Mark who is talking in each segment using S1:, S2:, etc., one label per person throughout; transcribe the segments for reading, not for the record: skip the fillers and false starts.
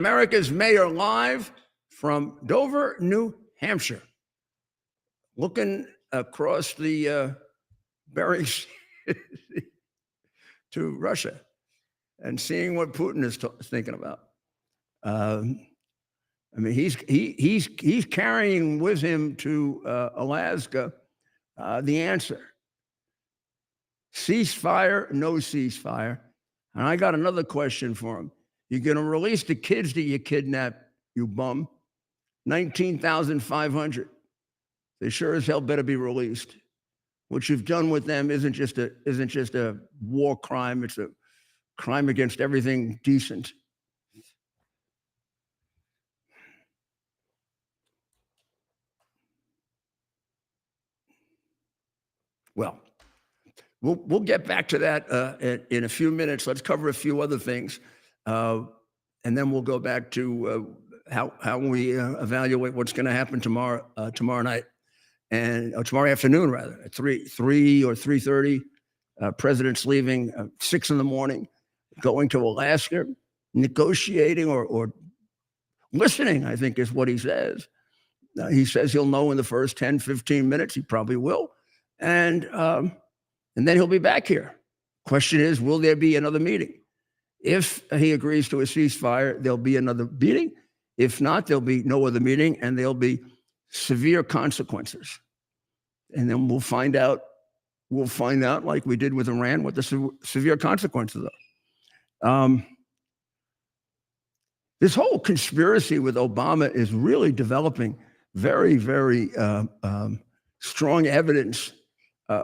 S1: America's mayor live from Dover, New Hampshire, looking across the Bering Sea to Russia and seeing what Putin is thinking about. I mean, he's carrying with him to Alaska the answer: ceasefire, no ceasefire. And I got another question for him. You're going to release the kids that you kidnapped, you bum. 19,500. They sure as hell better be released. What you've done with them isn't just a war crime. It's a crime against everything decent. Well, we'll get back to that in a few minutes. Let's cover a few other things. And then we'll go back to how we evaluate what's going to happen tomorrow night, and tomorrow afternoon, rather, at 3 or 3:30. President's leaving 6 in the morning, going to Alaska, negotiating or listening, I think is what he says. He says he'll know in the first 10, 15 minutes. He probably will. And then he'll be back here. Question is, will there be another meeting? If he agrees to a ceasefire, there'll be another meeting. If not, there'll be no other meeting, and there'll be severe consequences. And then we'll find out, like we did with Iran, what the severe consequences are. This whole conspiracy with Obama is really developing very, very strong evidence,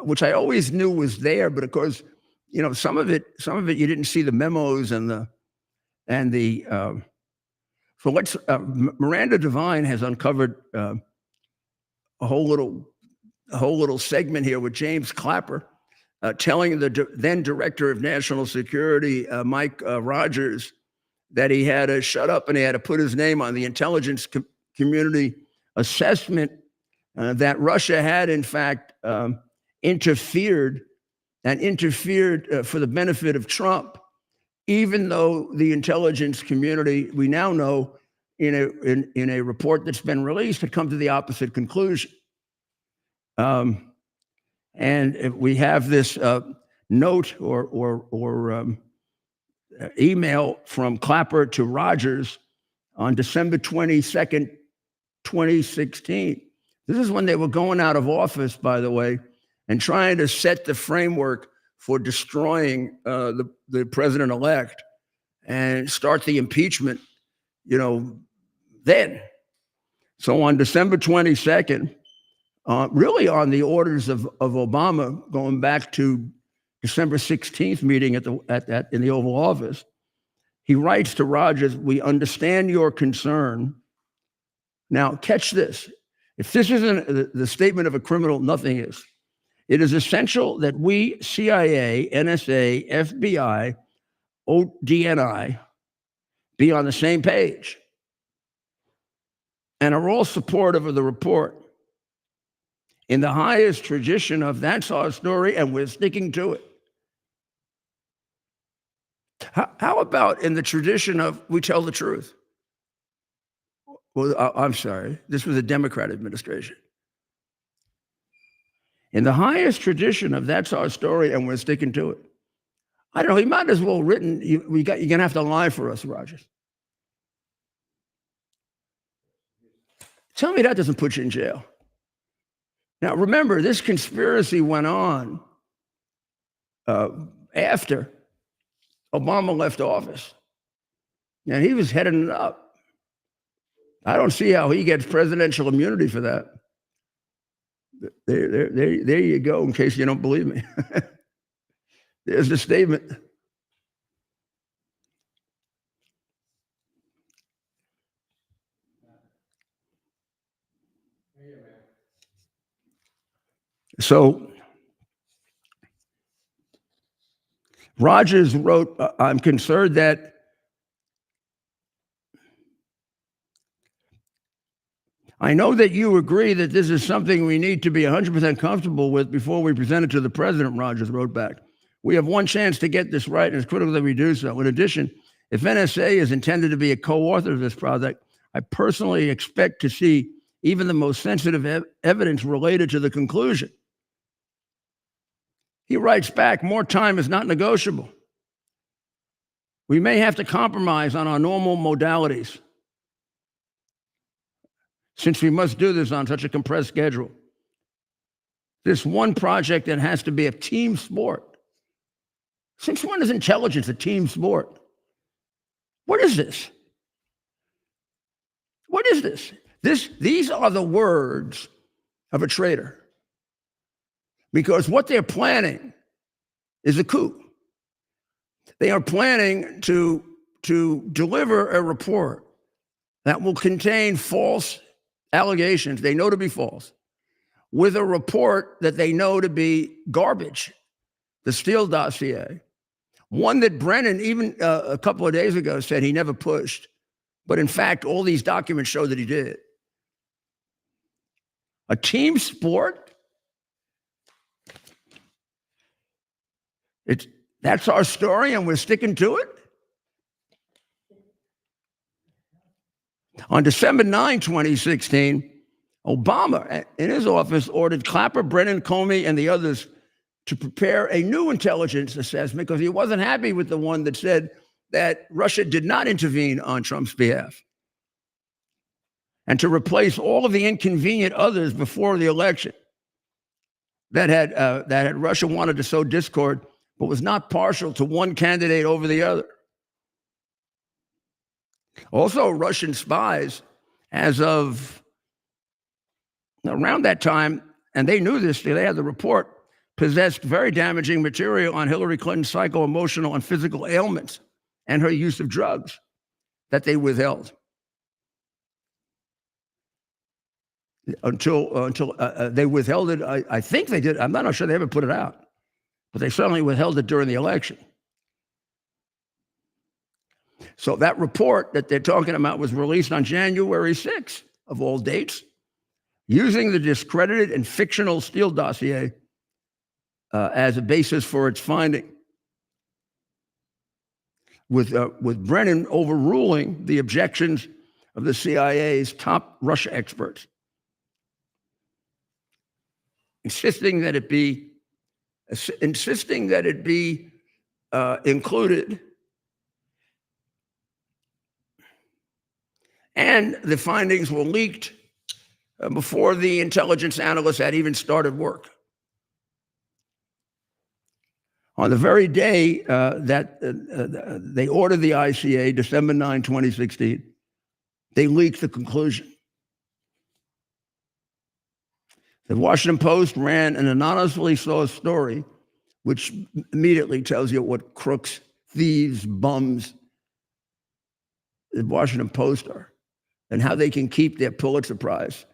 S1: which I always knew was there, but of course, you know, some of it you didn't see the memos and the. So let's. Miranda Devine has uncovered a whole little segment here with James Clapper, telling the then director of national security, Mike Rogers, that he had to shut up and he had to put his name on the intelligence community assessment that Russia had in fact interfered for the benefit of Trump, even though the intelligence community, we now know in a report that's been released, had come to the opposite conclusion. And we have this note or email from Clapper to Rogers on December 22nd, 2016. This is when they were going out of office, by the way, and trying to set the framework for destroying the president-elect and start the impeachment, you know, then. So on December 22nd, really on the orders of Obama, going back to December 16th meeting in the Oval Office, he writes to Rogers, "We understand your concern." Now, catch this. If this isn't the statement of a criminal, nothing is. It is essential that we, CIA, NSA, FBI, ODNI, be on the same page and are all supportive of the report. In the highest tradition of that's our story and we're sticking to it. How about in the tradition of we tell the truth? Well, I'm sorry, this was a Democrat administration. In the highest tradition of that's our story and we're sticking to it. I don't know, he might as well have written, you're going to have to lie for us, Rogers. Tell me that doesn't put you in jail. Now, remember, this conspiracy went on after Obama left office. And he was heading it up. I don't see how he gets presidential immunity for that. There you go, in case you don't believe me. There's the statement. So Rogers wrote, I'm concerned that I know that you agree that this is something we need to be 100% comfortable with before we present it to the president, Rogers wrote back. We have one chance to get this right, and it's critical that we do so. In addition, If NSA is intended to be a co-author of this project, I personally expect to see even the most sensitive evidence related to the conclusion. He writes back, more time is not negotiable. We may have to compromise on our normal modalities since we must do this on such a compressed schedule. This one project that has to be a team sport. Since when is intelligence a team sport? What is this? What is this? These are the words of a traitor. Because what they're planning is a coup. They are planning to deliver a report that will contain false allegations they know to be false, with a report that they know to be garbage, the Steele dossier, one that Brennan, even a couple of days ago, said he never pushed. But in fact, all these documents show that he did. A team sport? That's our story, and we're sticking to it? On December 9, 2016, Obama, in his office, ordered Clapper, Brennan, Comey, and the others to prepare a new intelligence assessment because he wasn't happy with the one that said that Russia did not intervene on Trump's behalf, and to replace all of the inconvenient others before the election that had Russia wanted to sow discord, but was not partial to one candidate over the other. Also, Russian spies, as of around that time, and they knew this, they had the report, possessed very damaging material on Hillary Clinton's psycho-emotional and physical ailments and her use of drugs that they withheld until they withheld it. I think they did. I'm not sure they ever put it out, but they certainly withheld it during the election. So that report that they're talking about was released on January 6th, of all dates, using the discredited and fictional Steele dossier as a basis for its finding, with Brennan overruling the objections of the CIA's top Russia experts, insisting that it be included. And the findings were leaked before the intelligence analysts had even started work. On the very day that they ordered the ICA, December 9, 2016, they leaked the conclusion. The Washington Post ran an anonymously sourced story, which immediately tells you what crooks, thieves, bums the Washington Post are, and how they can keep their Pulitzer Prize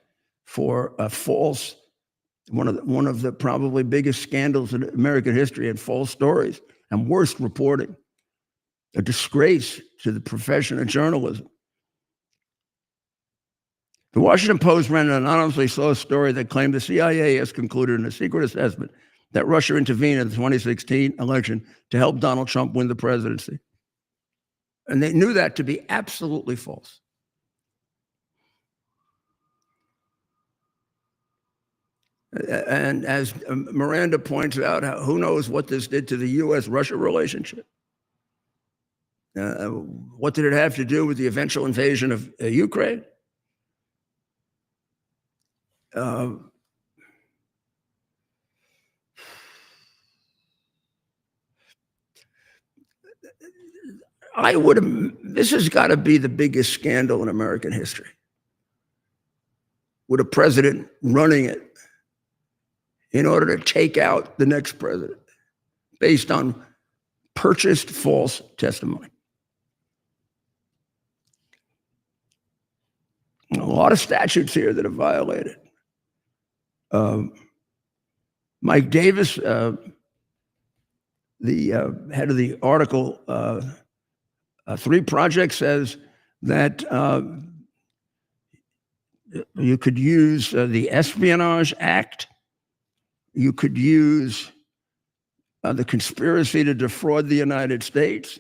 S1: for a false, one of the probably biggest scandals in American history, and false stories and worst reporting, a disgrace to the profession of journalism. The Washington Post ran an anonymously sourced story that claimed the CIA has concluded in a secret assessment that Russia intervened in the 2016 election to help Donald Trump win the presidency. And they knew that to be absolutely false. And as Miranda points out, who knows what this did to the U.S.-Russia relationship? What did it have to do with the eventual invasion of Ukraine? This has got to be the biggest scandal in American history, with a president running it in order to take out the next president based on purchased false testimony. A lot of statutes here that are violated. Mike Davis, the head of the Article 3 project, says that you could use the Espionage Act. You could use the conspiracy to defraud the United States.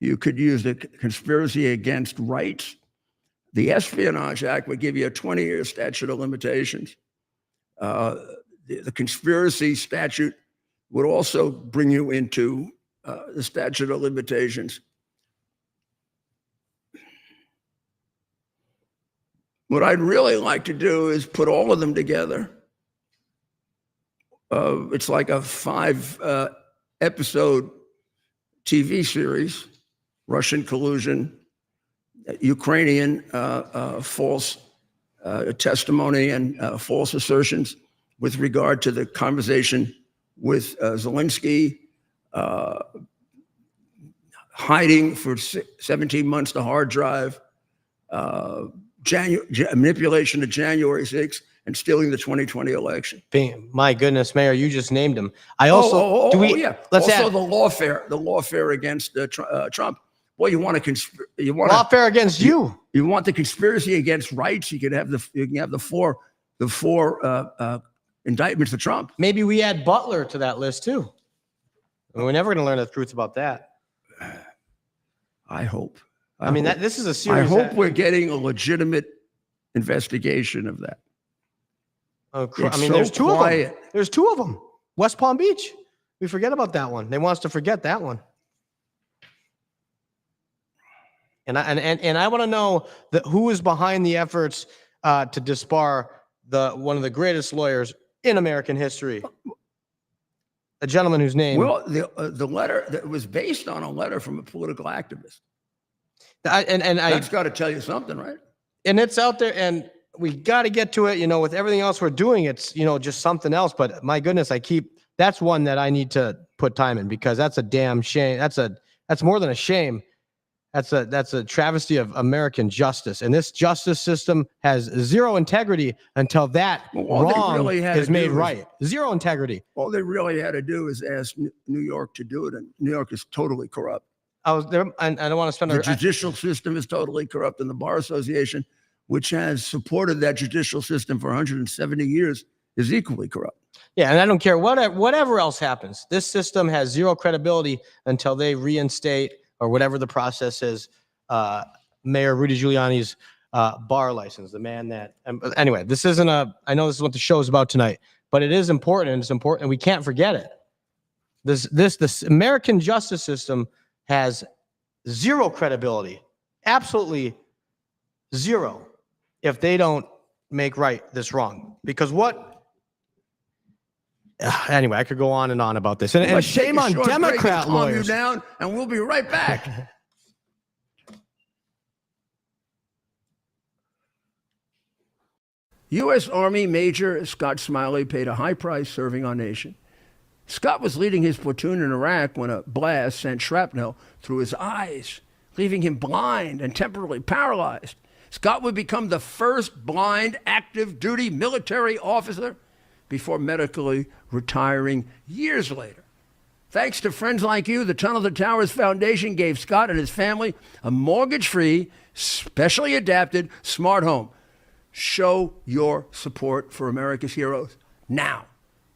S1: You could use the conspiracy against rights. The Espionage Act would give you a 20-year statute of limitations. The conspiracy statute would also bring you into the statute of limitations. What I'd really like to do is put all of them together. It's like a 5-episode TV series: Russian collusion, Ukrainian false testimony and false assertions with regard to the conversation with Zelensky, hiding for 17 months the hard drive, manipulation of January 6th, and stealing the 2020 election.
S2: My goodness, Mayor, you just named him. I also
S1: let's also add the lawfare against Trump. Boy, you want
S2: lawfare against you.
S1: You want the conspiracy against rights. You can have the four indictments of Trump.
S2: Maybe we add Butler to that list too. We're never going to learn the truth about that.
S1: I hope.
S2: This is a serious.
S1: I hope we're getting a legitimate investigation of that.
S2: There's two of them. There's two of them. West Palm Beach. We forget about that one. They want us to forget that one. And I want to know who is behind the efforts to disbar one of the greatest lawyers in American history. A gentleman whose name.
S1: Well, the letter that was based on a letter from a political activist. That's got to tell you something, right?
S2: And it's out there, and we got to get to it. With everything else we're doing, it's just something else. But my goodness, that's one that I need to put time in, because that's a damn shame. That's more than a shame. That's a travesty of American justice, and this justice system has zero integrity until that wrong is made right. Zero integrity.
S1: All they really had to do is ask New York to do it, and New York is totally corrupt.
S2: I was there, and I don't want to spend.
S1: The judicial system is totally corrupt, and the Bar Association, which has supported that judicial system for 170 years, is equally corrupt.
S2: Yeah, and I don't care whatever else happens. This system has zero credibility until they reinstate, or whatever the process is, Mayor Rudy Giuliani's bar license. The man that. Anyway, this isn't I know this is what the show is about tonight, but it is important, and it's important, and we can't forget it. This American justice system has zero credibility, absolutely zero, if they don't make right this wrong. Because anyway, I could go on and on about this. And shame on Democrat lawyers.
S1: Calm you down, and we'll be right back. U.S. Army Major Scott Smiley paid a high price serving our nation. Scott was leading his platoon in Iraq when a blast sent shrapnel through his eyes, leaving him blind and temporarily paralyzed. Scott would become the first blind active duty military officer before medically retiring years later. Thanks to friends like you, the Tunnel to Towers Foundation gave Scott and his family a mortgage-free, specially adapted smart home. Show your support for America's heroes now.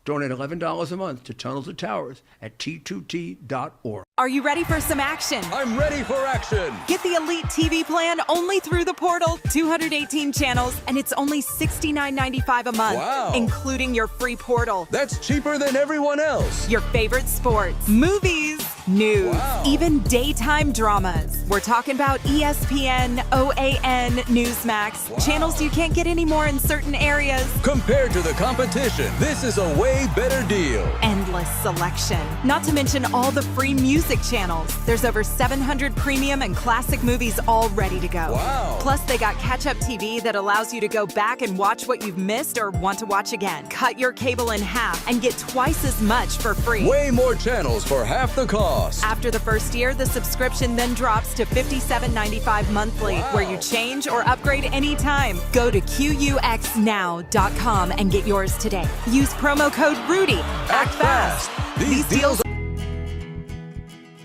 S1: Donate $11 a month to Tunnel to Towers at T2T.org.
S3: Are you ready for some action?
S4: I'm ready for action.
S3: Get the Elite TV plan only through the portal. 218 channels, and it's only $69.95 a month.
S4: Wow.
S3: Including your free portal.
S4: That's cheaper than everyone else.
S3: Your favorite sports, movies, news,
S4: wow.
S3: even daytime dramas. We're talking about ESPN, OAN, Newsmax,
S4: wow.
S3: channels you can't get anymore in certain areas.
S4: Compared to the competition, this is a way better deal.
S3: Endless selection. Not to mention all the free music channels. There's over 700 premium and classic movies all ready to go.
S4: Wow.
S3: Plus, they got catch-up TV that allows you to go back and watch what you've missed or want to watch again. Cut your cable in half and get twice as much for free.
S4: Way more channels for half the cost.
S3: After the first year, the subscription then drops to $57.95 monthly,
S4: wow.
S3: where you change or upgrade anytime. Go to QUXNow.com and get yours today. Use promo code RUDY. Act fast.
S4: These deals.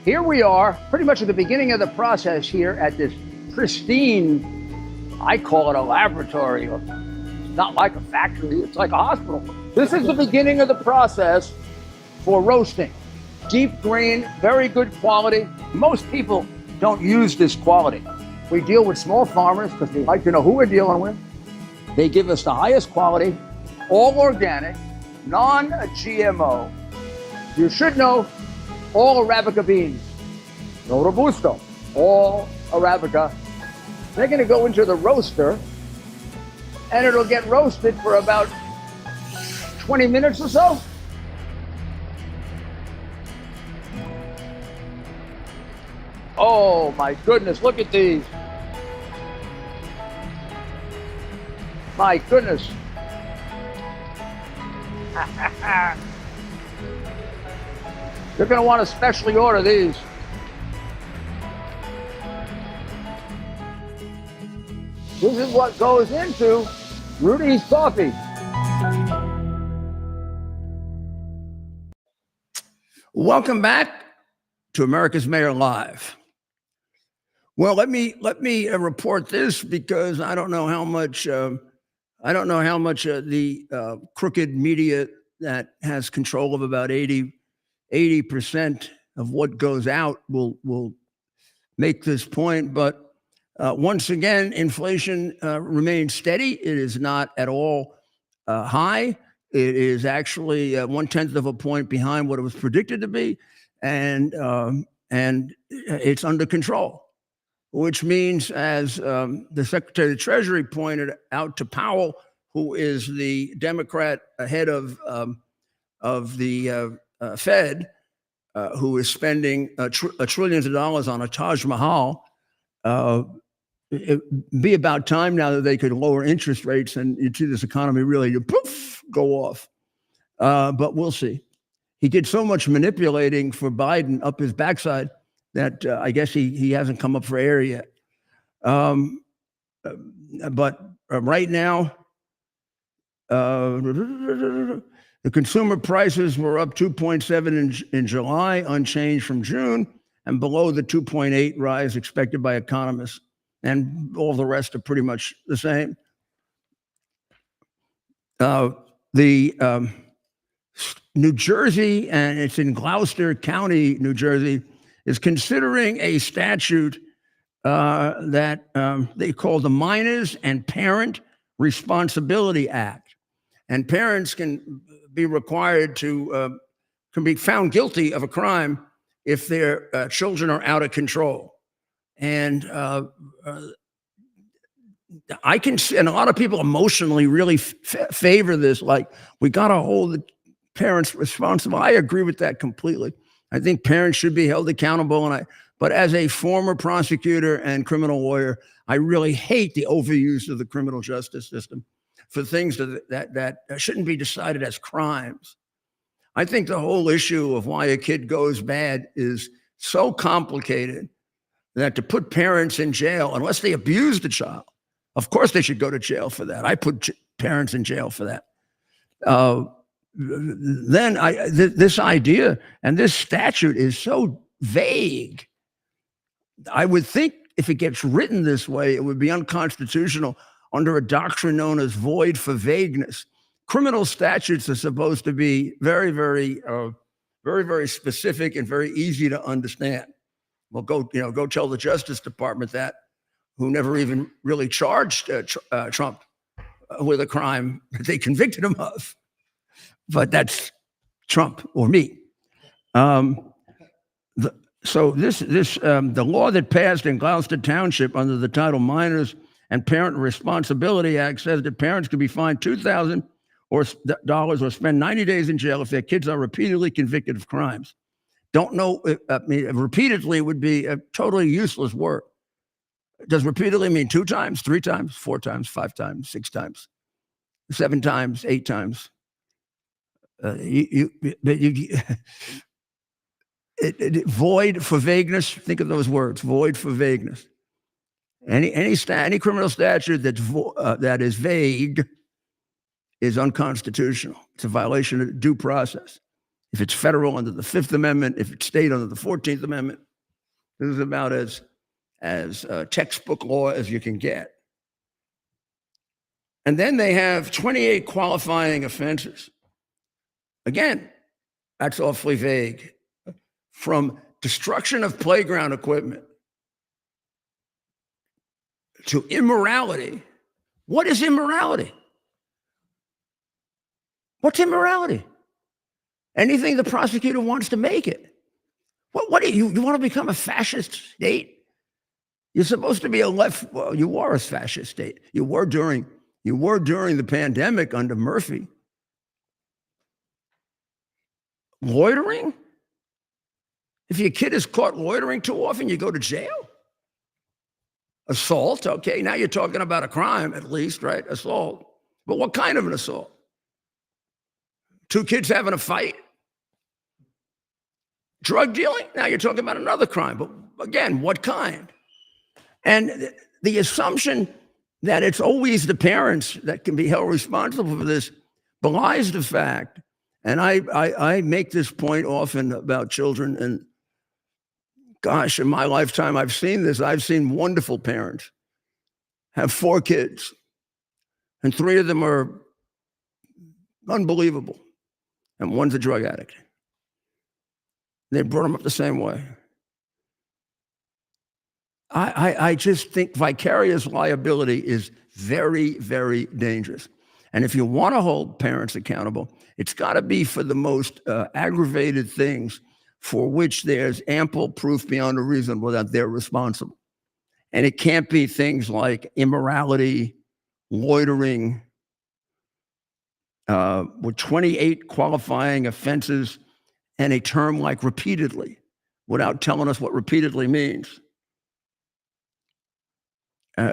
S1: Here we are, pretty much at the beginning of the process here at this pristine, I call it a laboratory. It's not like a factory, it's like a hospital. This is the beginning of the process for roasting. Deep grain, very good quality. Most people
S5: don't use this quality. We deal with small farmers because we like to know who we're dealing with. They give us the highest quality, all organic, non-GMO. You should know all Arabica beans, no Robusto, all Arabica. They're going to go into the roaster, and it'll get roasted for about 20 minutes or so. Oh my goodness, look at these. My goodness. You're going to want to specially order these. This is what goes into Rudy's coffee.
S1: Welcome back to America's Mayor Live. Well, let me report this because I don't know how much the crooked media that has control of about 80% of what goes out will make this point. But once again, inflation remains steady. It is not at all high. It is actually 1/10 of a point behind what it was predicted to be, and it's under control. Which means, as the Secretary of the Treasury pointed out to Powell, who is the Democrat head of the Fed, who is spending trillions of dollars on a Taj Mahal, it'd be about time now that they could lower interest rates and you'd see this economy really poof, go off. But we'll see. He did so much manipulating for Biden up his backside that I guess he hasn't come up for air yet. But right now, the consumer prices were up 2.7 in July, unchanged from June, and below the 2.8 rise expected by economists. And all the rest are pretty much the same. New Jersey, and it's in Gloucester County, New Jersey, is considering a statute that they call the Minors and Parent Responsibility Act. And parents can be required to, can be found guilty of a crime if their children are out of control. And I can see, and a lot of people emotionally really favor this, like, we got to hold the parents responsible. I agree with that completely. I think parents should be held accountable. But as a former prosecutor and criminal lawyer, I really hate the overuse of the criminal justice system for things that shouldn't be decided as crimes. I think the whole issue of why a kid goes bad is so complicated that to put parents in jail, unless they abuse the child, of course they should go to jail for that. I put parents in jail for that. Then this idea and this statute is so vague. I would think if it gets written this way, it would be unconstitutional under a doctrine known as void for vagueness. Criminal statutes are supposed to be very, very specific and very easy to understand. Well, go tell the Justice Department that, who never even really charged Trump with a crime that they convicted him of. But that's Trump or me. So the law that passed in Gloucester Township under the title Minors and Parent Responsibility Act says that parents can be fined $2,000 or spend 90 days in jail if their kids are repeatedly convicted of crimes. Don't know. Repeatedly would be a totally useless word. Does repeatedly mean 2 times, 3 times, 4 times, 5 times, 6 times, 7 times, 8 times? Void for vagueness. Think of those words. Void for vagueness. Any criminal statute that is vague is unconstitutional. It's a violation of due process. If it's federal under the 5th Amendment, if it's state under the 14th Amendment, this is about as textbook law as you can get. And then they have 28 qualifying offenses. Again, that's awfully vague. From destruction of playground equipment to immorality. What is immorality? What's immorality? Anything the prosecutor wants to make it. What do you want to become a fascist state? You're supposed to be a left. Well, you are a fascist state. You were during the pandemic under Murphy. Loitering? If your kid is caught loitering too often, you go to jail. Assault, okay, now you're talking about a crime at least, right? Assault. But what kind of an assault? Two kids having a fight? Drug dealing? Now you're talking about another crime. But again, what kind? And the assumption that it's always the parents that can be held responsible for this belies the fact. And I make this point often about children. And gosh, in my lifetime, I've seen this. I've seen wonderful parents have 4 kids, and 3 of them are unbelievable, and one's a drug addict. They brought them up the same way. I just think vicarious liability is very, very dangerous. And if you want to hold parents accountable, it's got to be for the most aggravated things for which there's ample proof beyond a reasonable doubt they're responsible. And it can't be things like immorality, loitering, with 28 qualifying offenses and a term like repeatedly, without telling us what repeatedly means.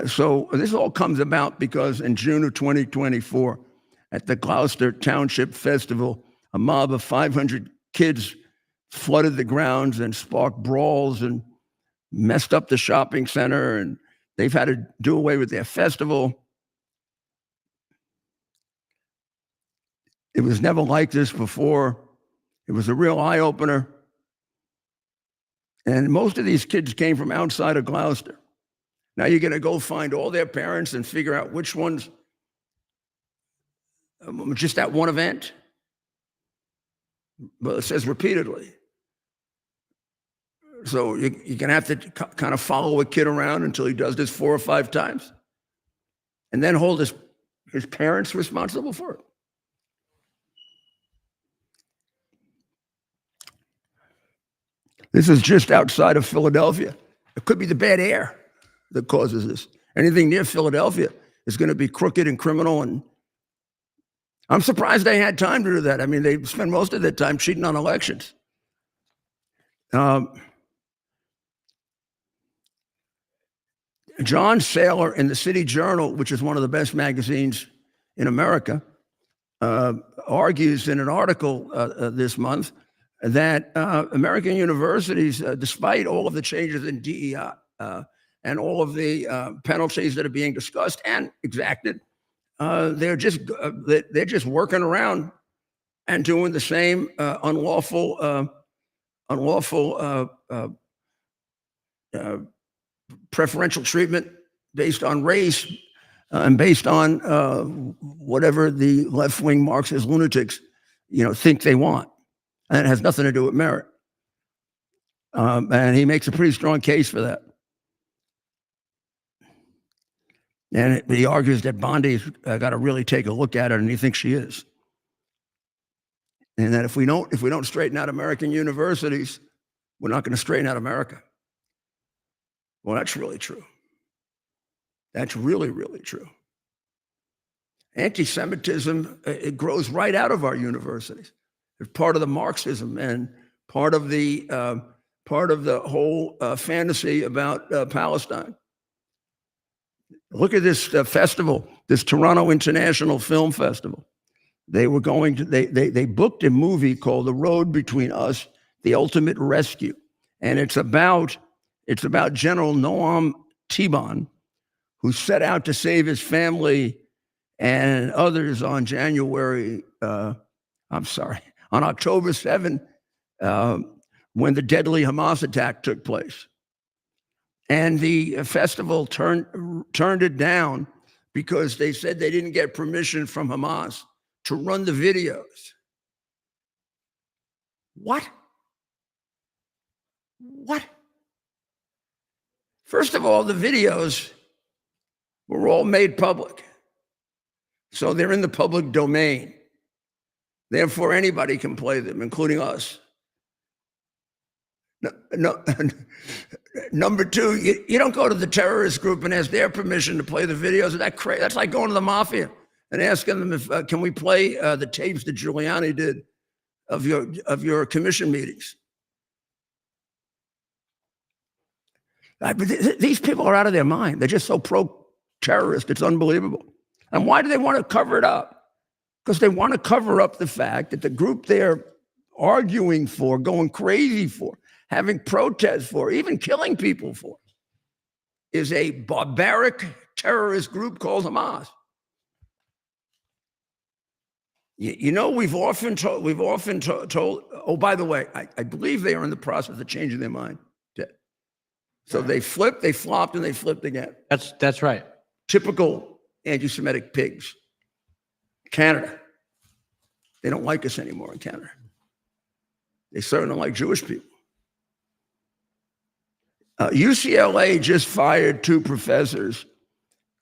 S1: So this all comes about because in June of 2024, at the Gloucester Township Festival, a mob of 500 kids flooded the grounds and sparked brawls and messed up the shopping center, and they've had to do away with their festival. It was never like this before. It was a real eye-opener. And most of these kids came from outside of Gloucester. Now you're going to go find all their parents and figure out which ones, just that one event. Well, it says repeatedly. So you're going to have to kind of follow a kid around until he does this 4 or 5 times, and then hold his parents responsible for it. This is just outside of Philadelphia. It could be the bad air that causes this. Anything near Philadelphia is going to be crooked and criminal. And I'm surprised they had time to do that. I mean, they spend most of their time cheating on elections. John Saylor in the City Journal, which is one of the best magazines in America, argues in an article this month that American universities, despite all of the changes in DEI and all of the penalties that are being discussed and exacted, they're just working around and doing the same unlawful preferential treatment based on race and based on whatever the left-wing Marxist lunatics, think they want. And it has nothing to do with merit. And he makes a pretty strong case for that. And he argues that Bondi's got to really take a look at it, and he thinks she is. And that if we don't straighten out American universities, we're not going to straighten out America. Well, that's really true. That's really, really true. Anti-Semitism, it grows right out of our universities. It's part of the Marxism and part of the whole fantasy about Palestine. Look at this festival, this Toronto International Film Festival. They were going to, they booked a movie called The Road Between Us, The Ultimate Rescue. And it's about General Noam Tebon, who set out to save his family and others on on October 7, when the deadly Hamas attack took place. And the festival turned it down because they said they didn't get permission from Hamas to run the videos. What? First of all, the videos were all made public. So they're in the public domain. Therefore, anybody can play them, including us. No, number two, you don't go to the terrorist group and ask their permission to play the videos. That's like going to the mafia and asking them if can we play the tapes that Giuliani did of your commission meetings. But these people are out of their mind. They're just so pro-terrorist. It's unbelievable. And why do they want to cover it up? Because they want to cover up the fact that the group they're arguing for, going crazy for, having protests for, even killing people for, is a barbaric terrorist group called Hamas. You know, we've often told, oh, by the way, I believe they are in the process of changing their mind. So they flipped, they flopped, and they flipped again.
S2: That's right.
S1: Typical anti-Semitic pigs. Canada. They don't like us anymore in Canada. They certainly don't like Jewish people. UCLA just fired 2 professors.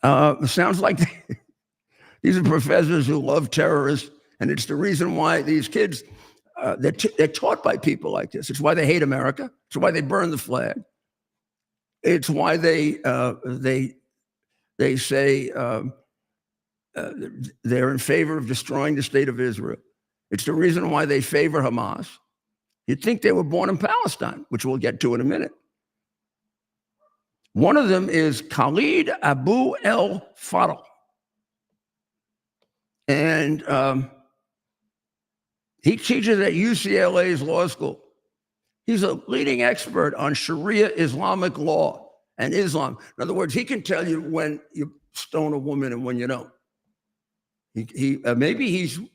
S1: Sounds like these are professors who love terrorists, and it's the reason why these kids, they're taught by people like this. It's why they hate America. It's why they burn the flag. It's why they say they're in favor of destroying the state of Israel. It's the reason why they favor Hamas. You'd think they were born in Palestine, which we'll get to in a minute. One of them is Khalid Abu El Fadl. And he teaches at UCLA's law school. He's a leading expert on Sharia Islamic law and Islam. In other words, he can tell you when you stone a woman and when you don't. Maybe he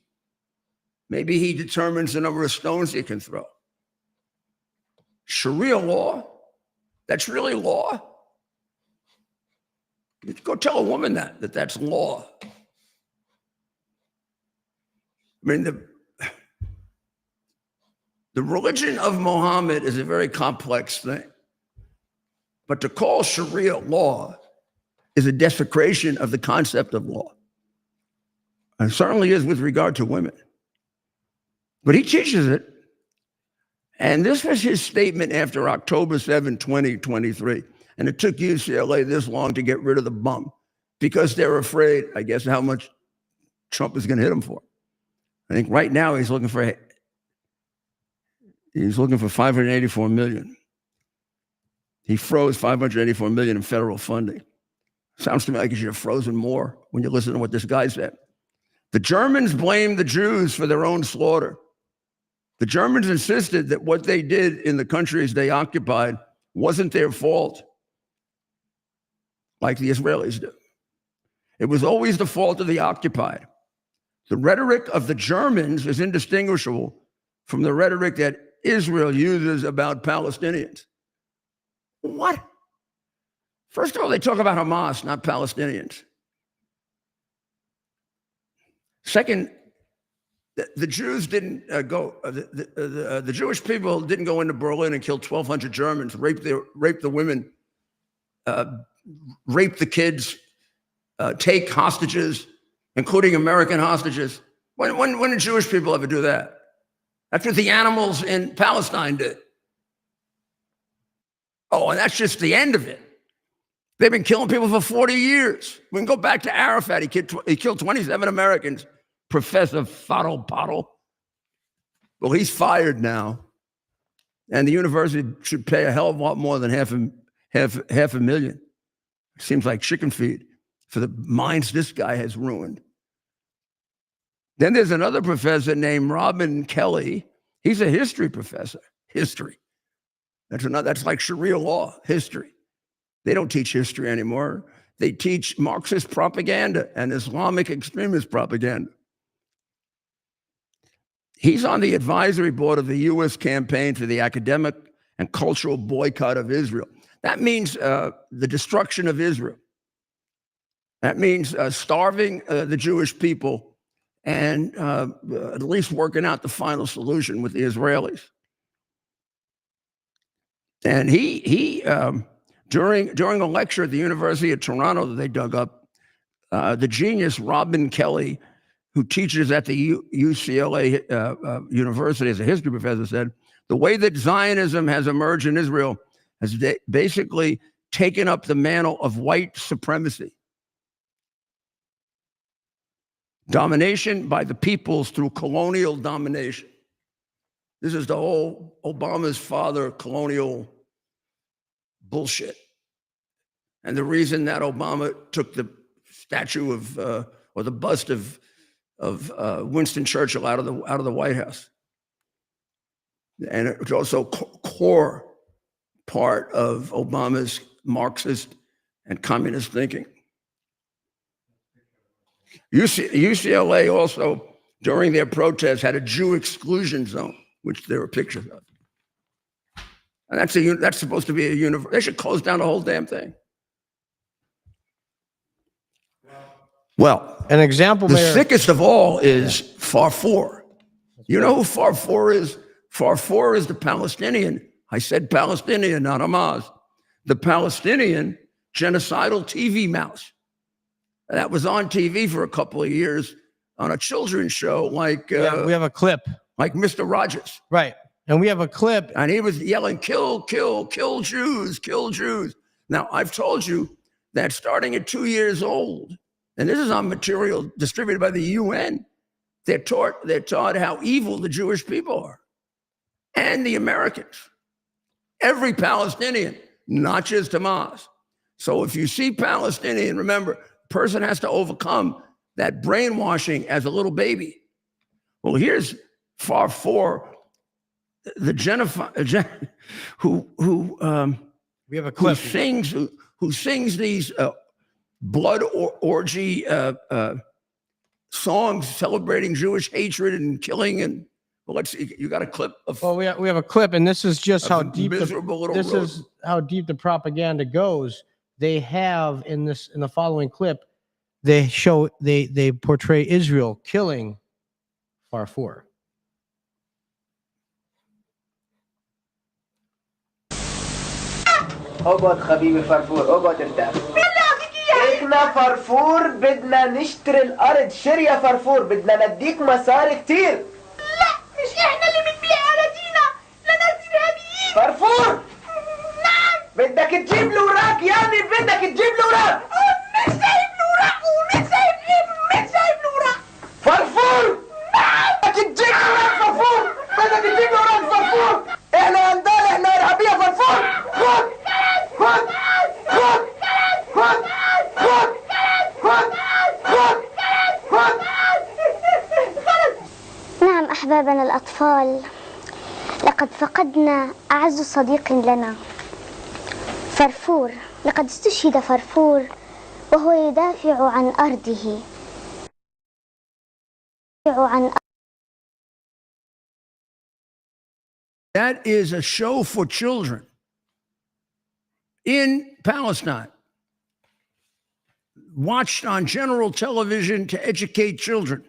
S1: determines the number of stones you can throw. Sharia law, that's really law. You go tell a woman that's law. I mean, the religion of Muhammad is a very complex thing. But to call Sharia law is a desecration of the concept of law. And it certainly is with regard to women. But he teaches it. And this was his statement after October 7, 2023. And it took UCLA this long to get rid of the bum because they're afraid, I guess, how much Trump is going to hit him for. I think right now he's looking for 584 million. He froze 584 million in federal funding. Sounds to me like he should have frozen more when you listen to what this guy said. The Germans blamed the Jews for their own slaughter. The Germans insisted that what they did in the countries they occupied wasn't their fault, like the Israelis do. It was always the fault of the occupied. The rhetoric of the Germans is indistinguishable from the rhetoric that Israel uses about Palestinians. What? First of all, they talk about Hamas, not Palestinians. Second, the Jews didn't the Jewish people didn't go into Berlin and kill 1,200 Germans, rape the women, rape the kids, take hostages, including American hostages. When did Jewish people ever do that? That's what the animals in Palestine did. Oh, and that's just the end of it. They've been killing people for 40 years. We can go back to Arafat. He killed 27 Americans. Professor Fadl. Well, he's fired now. And the university should pay a hell of a lot more than half a million. It seems like chicken feed for the minds this guy has ruined. Then there's another professor named Robin Kelly. He's a history professor. History. That's like Sharia law, history. They don't teach history anymore. They teach Marxist propaganda and Islamic extremist propaganda. He's on the advisory board of the U.S. campaign for the academic and cultural boycott of Israel. That means the destruction of Israel. That means starving the Jewish people and at least working out the final solution with the Israelis. And he during a lecture at the University of Toronto that they dug up, the genius Robin Kelly, who teaches at the UCLA University as a history professor, said, the way that Zionism has emerged in Israel has basically taken up the mantle of white supremacy. Domination by the peoples through colonial domination. This is the whole Obama's father colonial bullshit. And the reason that Obama took the statue of, or the bust of Winston Churchill out of the White House. And it's also core part of Obama's Marxist and communist thinking. UCLA also, during their protests, had a Jew exclusion zone, which there were pictures of. And that's supposed to be a university. They should close down the whole damn thing. Well,
S2: an example,
S1: the
S2: Mayor,
S1: sickest of all is Farfour. You know who Farfour is? Farfour is the Palestinian. I said Palestinian, not Hamas. The Palestinian genocidal TV mouse. That was on TV for a couple of years on a children's show like...
S2: we have a clip.
S1: Like Mr. Rogers.
S2: Right. And we have a clip.
S1: And he was yelling, kill, kill, kill Jews, kill Jews. Now, I've told you that starting at 2 years old, and this is on material distributed by the UN, they're taught how evil the Jewish people are and the Americans. Every Palestinian, not just Hamas. So if you see Palestinian, remember, person has to overcome that brainwashing as a little baby. Well, here's Farfour, the
S2: we have a clip.
S1: who sings these blood orgy songs celebrating Jewish hatred and killing. And well, let's see, you got a clip of.
S2: Well, we have a clip, and this is just how deep
S1: is
S2: how deep the propaganda goes. They have in the following clip, they portray Israel killing Farfour.
S6: اقعد حبيبي فرفور اقعد ارتاح احنا فرفور بدنا نشتري الارض شري يا فرفور بدنا نديك مصاري كتير لا مش احنا اللي بنبيع اراضينا لناس ارهابيين فرفور نعم بدك تجيب له وراك يعني بدك تجيب له وراك مش سايب له وراك ومش سايب له وراك فرفور نعم بدك تجيب له وراك فرفور بدك تجيب له وراك فرفور احنا اندال احنا ارهابيه فرفور خد
S7: نعم أحبابنا الأطفال، لقد فقدنا أعز صديق لنا فرفور. لقد استشهد فرفور وهو يدافع عن أرضه.
S1: That is a show for children in Palestine, watched on general television to educate children.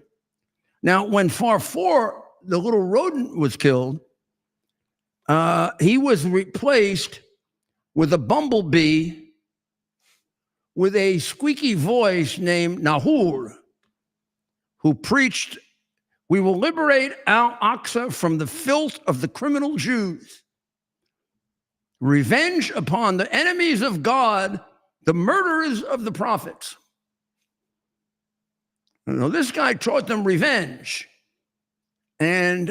S1: Now, when Farfour, the little rodent, was killed, he was replaced with a bumblebee with a squeaky voice named Nahur, who preached, "We will liberate Al-Aqsa from the filth of the criminal Jews. Revenge upon the enemies of God, the murderers of the prophets." You know, this guy taught them revenge and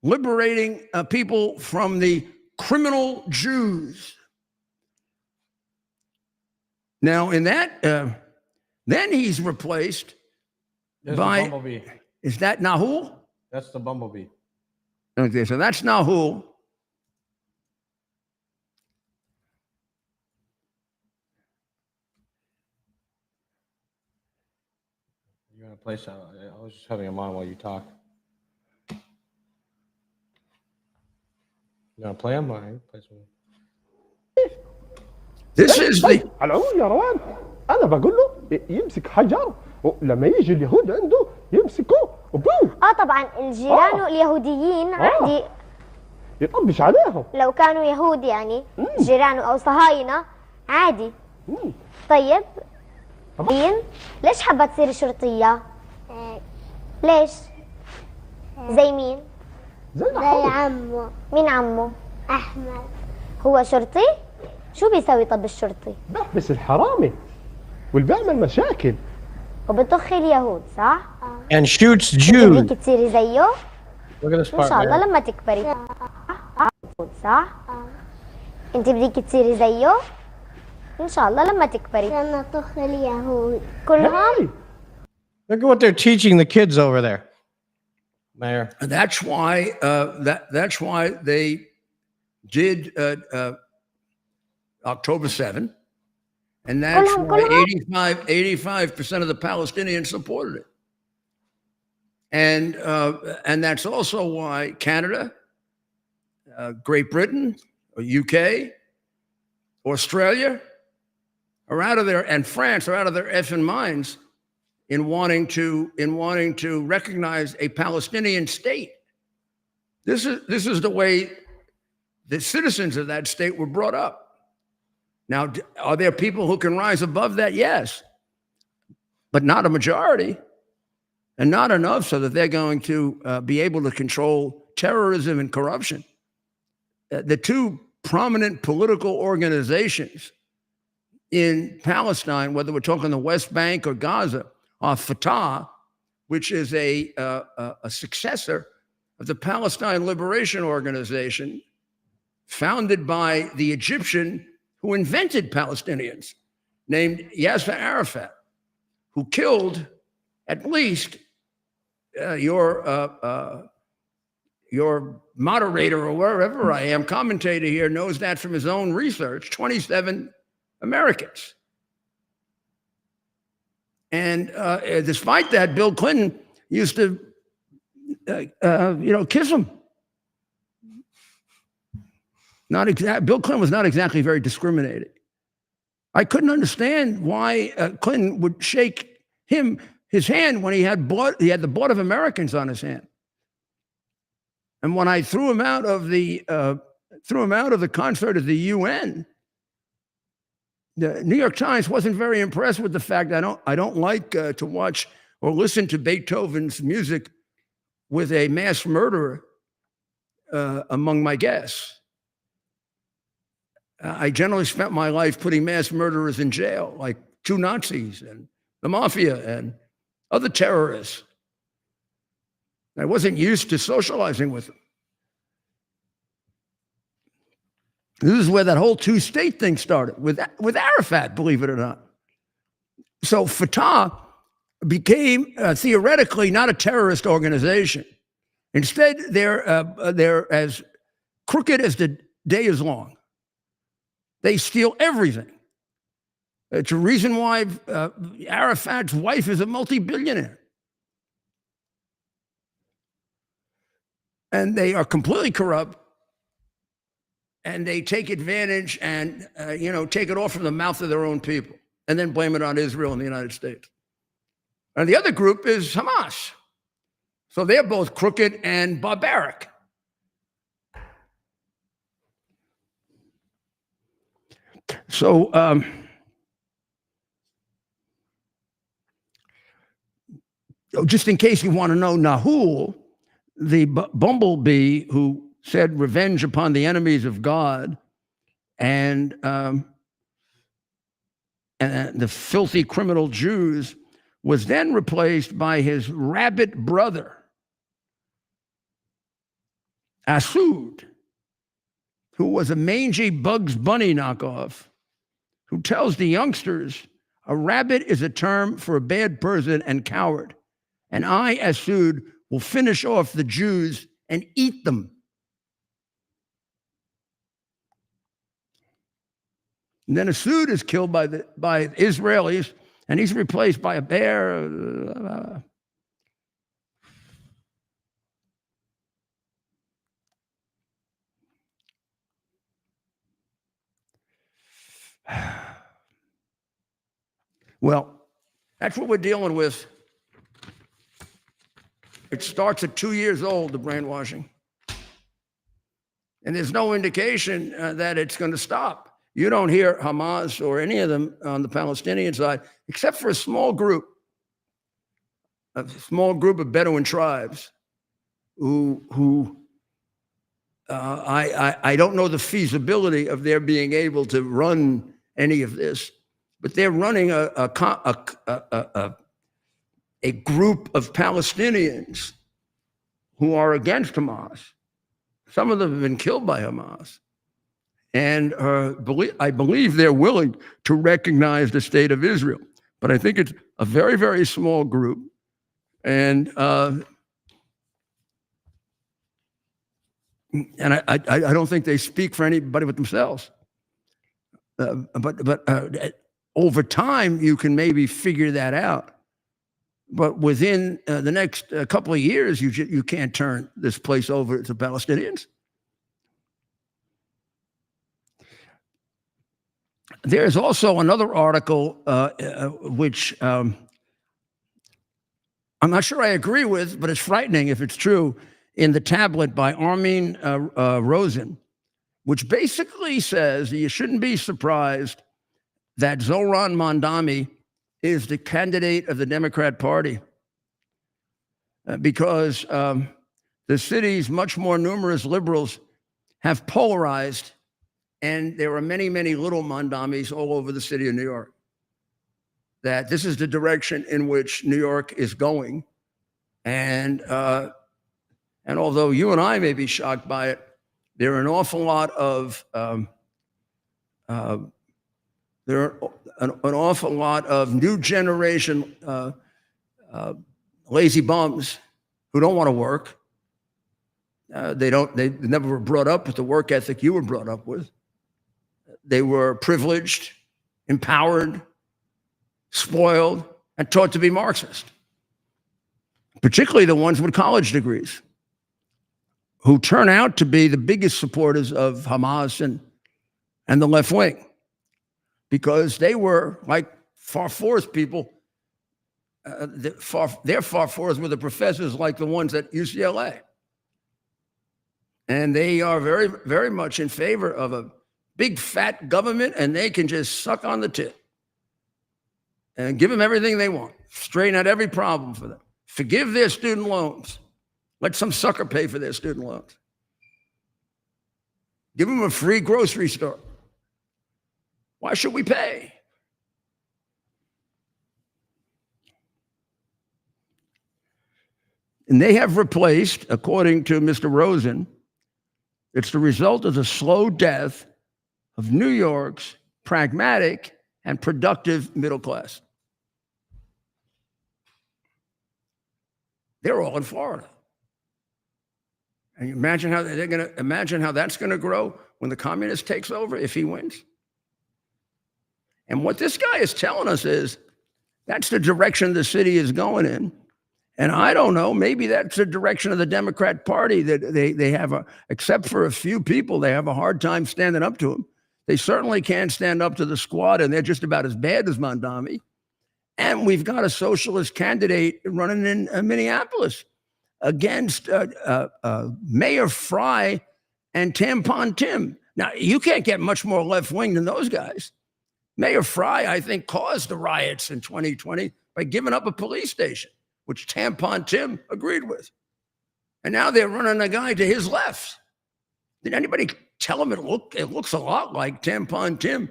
S1: liberating people from the criminal Jews. Now, in that, then he's replaced by,
S2: the bumblebee.
S1: Is that Nahul?
S2: That's the bumblebee.
S1: Okay, so that's Nahul.
S2: You want to play some? I was just having him on while you talk. You want to play him? All right, play some.
S1: This is the
S8: على يا روان انا بقول له يمسك حجر ولما يجي اليهود عنده يمسكوه وبوم.
S7: طبعا الجيران اليهوديين عادي
S8: يطبش عليهم
S7: لو كانوا يهود يعني جيرانه او صهاينه عادي. طيب ليش حابة تصيري شرطية؟ ليش؟ زي مين؟
S8: زي
S7: عمو. مين عمو؟ أحمد. هو شرطي؟ شو بيسوي طب الشرطي؟
S8: بحبس الحرامي واللي بيعمل مشاكل
S7: وبطخ اليهود صح؟
S2: And shoots
S7: انت
S2: Jews.
S7: بدك تصيري زيه؟
S2: Look at this
S7: إن
S2: part.
S7: شاء الله
S2: man.
S7: لما تكبري صح؟ انت بدك تصيري زيه؟ إن شاء الله لما تكبري لما طخ اليهود كلهم؟
S2: Look at what they're teaching the kids over there, Mayor.
S1: And that's why that's why they did October 7, and that's why 85% of the Palestinians supported it. And that's also why Canada, Great Britain, UK, Australia are out of their, and France are out of their effing minds in wanting to recognize a Palestinian state. This is the way the citizens of that state were brought up. Now, are there people who can rise above that? Yes, but not a majority, and not enough so that they're going to be able to control terrorism and corruption. The two prominent political organizations in Palestine, whether we're talking the West Bank or Gaza, are Fatah, which is a successor of the Palestine Liberation Organization, founded by the Egyptian who invented Palestinians, named Yasser Arafat, who killed at least your moderator or wherever I am, commentator here, knows that from his own research, 27 Americans. And despite that, Bill Clinton used to, kiss him. Bill Clinton was not exactly very discriminating. I couldn't understand why Clinton would shake his hand when he had the blood of Americans on his hand. And when I threw him out of the concert at the UN, the New York Times wasn't very impressed with the fact I don't like to watch or listen to Beethoven's music with a mass murderer among my guests. I generally spent my life putting mass murderers in jail, like two Nazis and the mafia and other terrorists. I wasn't used to socializing with them. This is where that whole two-state thing started, with Arafat, believe it or not. So Fatah became theoretically not a terrorist organization. Instead, they're as crooked as the day is long. They steal everything. It's a reason why Arafat's wife is a multi-billionaire. And they are completely corrupt. And they take advantage and, take it off from the mouth of their own people and then blame it on Israel and the United States. And the other group is Hamas. So they're both crooked and barbaric. So just in case you want to know, Nahul, the bumblebee who said revenge upon the enemies of God and the filthy criminal Jews, was then replaced by his rabbit brother, Asud, who was a mangy Bugs Bunny knockoff, who tells the youngsters a rabbit is a term for a bad person and coward, and I, Asud, will finish off the Jews and eat them. And then Asud is killed by Israelis, and he's replaced by a bear. Well, that's what we're dealing with. It starts at 2 years old, the brainwashing. And there's no indication that it's going to stop. You don't hear Hamas or any of them on the Palestinian side, except for a small group of Bedouin tribes who I don't know the feasibility of their being able to run any of this, but they're running a group of Palestinians who are against Hamas. Some of them have been killed by Hamas. And I believe they're willing to recognize the state of Israel. But I think it's a very, very small group. And I don't think they speak for anybody but themselves. But over time, you can maybe figure that out. But within the next couple of years, you can't turn this place over to Palestinians. There's also another article which I'm not sure I agree with, but it's frightening if it's true, in the tablet by Armin Rosen, which basically says you shouldn't be surprised that Zoran Mondami is the candidate of the Democrat Party because the city's much more numerous liberals have polarized, and there are many, many little Mondamis all over the city of New York. That this is the direction in which New York is going. And although you and I may be shocked by it, there are an awful lot of new generation lazy bums who don't want to work. They never were brought up with the work ethic you were brought up with. They were privileged, empowered, spoiled, and taught to be Marxist, particularly the ones with college degrees, who turn out to be the biggest supporters of Hamas and the left wing, because they were like far forth people. Their far forth were the professors like the ones at UCLA. And they are very, very much in favor of a big fat government, and they can just suck on the tit and give them everything they want, straighten out every problem for them, forgive their student loans, let some sucker pay for their student loans, give them a free grocery store. Why should we pay? And they have replaced, according to Mr. Rosen, it's the result of the slow death of New York's pragmatic and productive middle class. They're all in Florida. And you imagine how that's going to grow when the communist takes over, if he wins. And what this guy is telling us is that's the direction the city is going in. And I don't know, maybe that's the direction of the Democrat Party, that they have except for a few people, they have a hard time standing up to him. They certainly can't stand up to the squad, and they're just about as bad as Mondami. And we've got a socialist candidate running in Minneapolis against Mayor Fry and Tampon Tim. Now, you can't get much more left-wing than those guys. Mayor Fry, I think, caused the riots in 2020 by giving up a police station, which Tampon Tim agreed with. And now they're running a guy to his left. Did anybody tell him it looks a lot like Tampon Tim?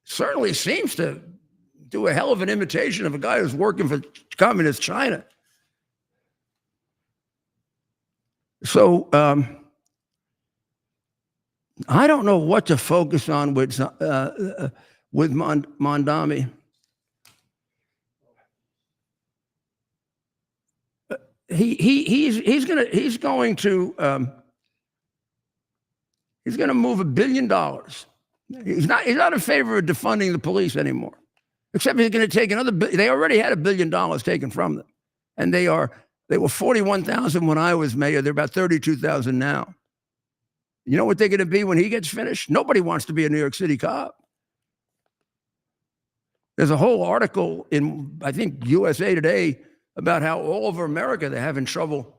S1: Certainly seems to do a hell of an imitation of a guy who's working for communist China. So I don't know what to focus on with Mondami. He's going to move $1 billion. He's not in favor of defunding the police anymore, except he's going to take another. They already had $1 billion taken from them, and they were 41,000 when I was mayor. They're about 32,000 now. You know what they're going to be when he gets finished? Nobody wants to be a New York City cop. There's a whole article in, I think, USA Today about how all over America they're having trouble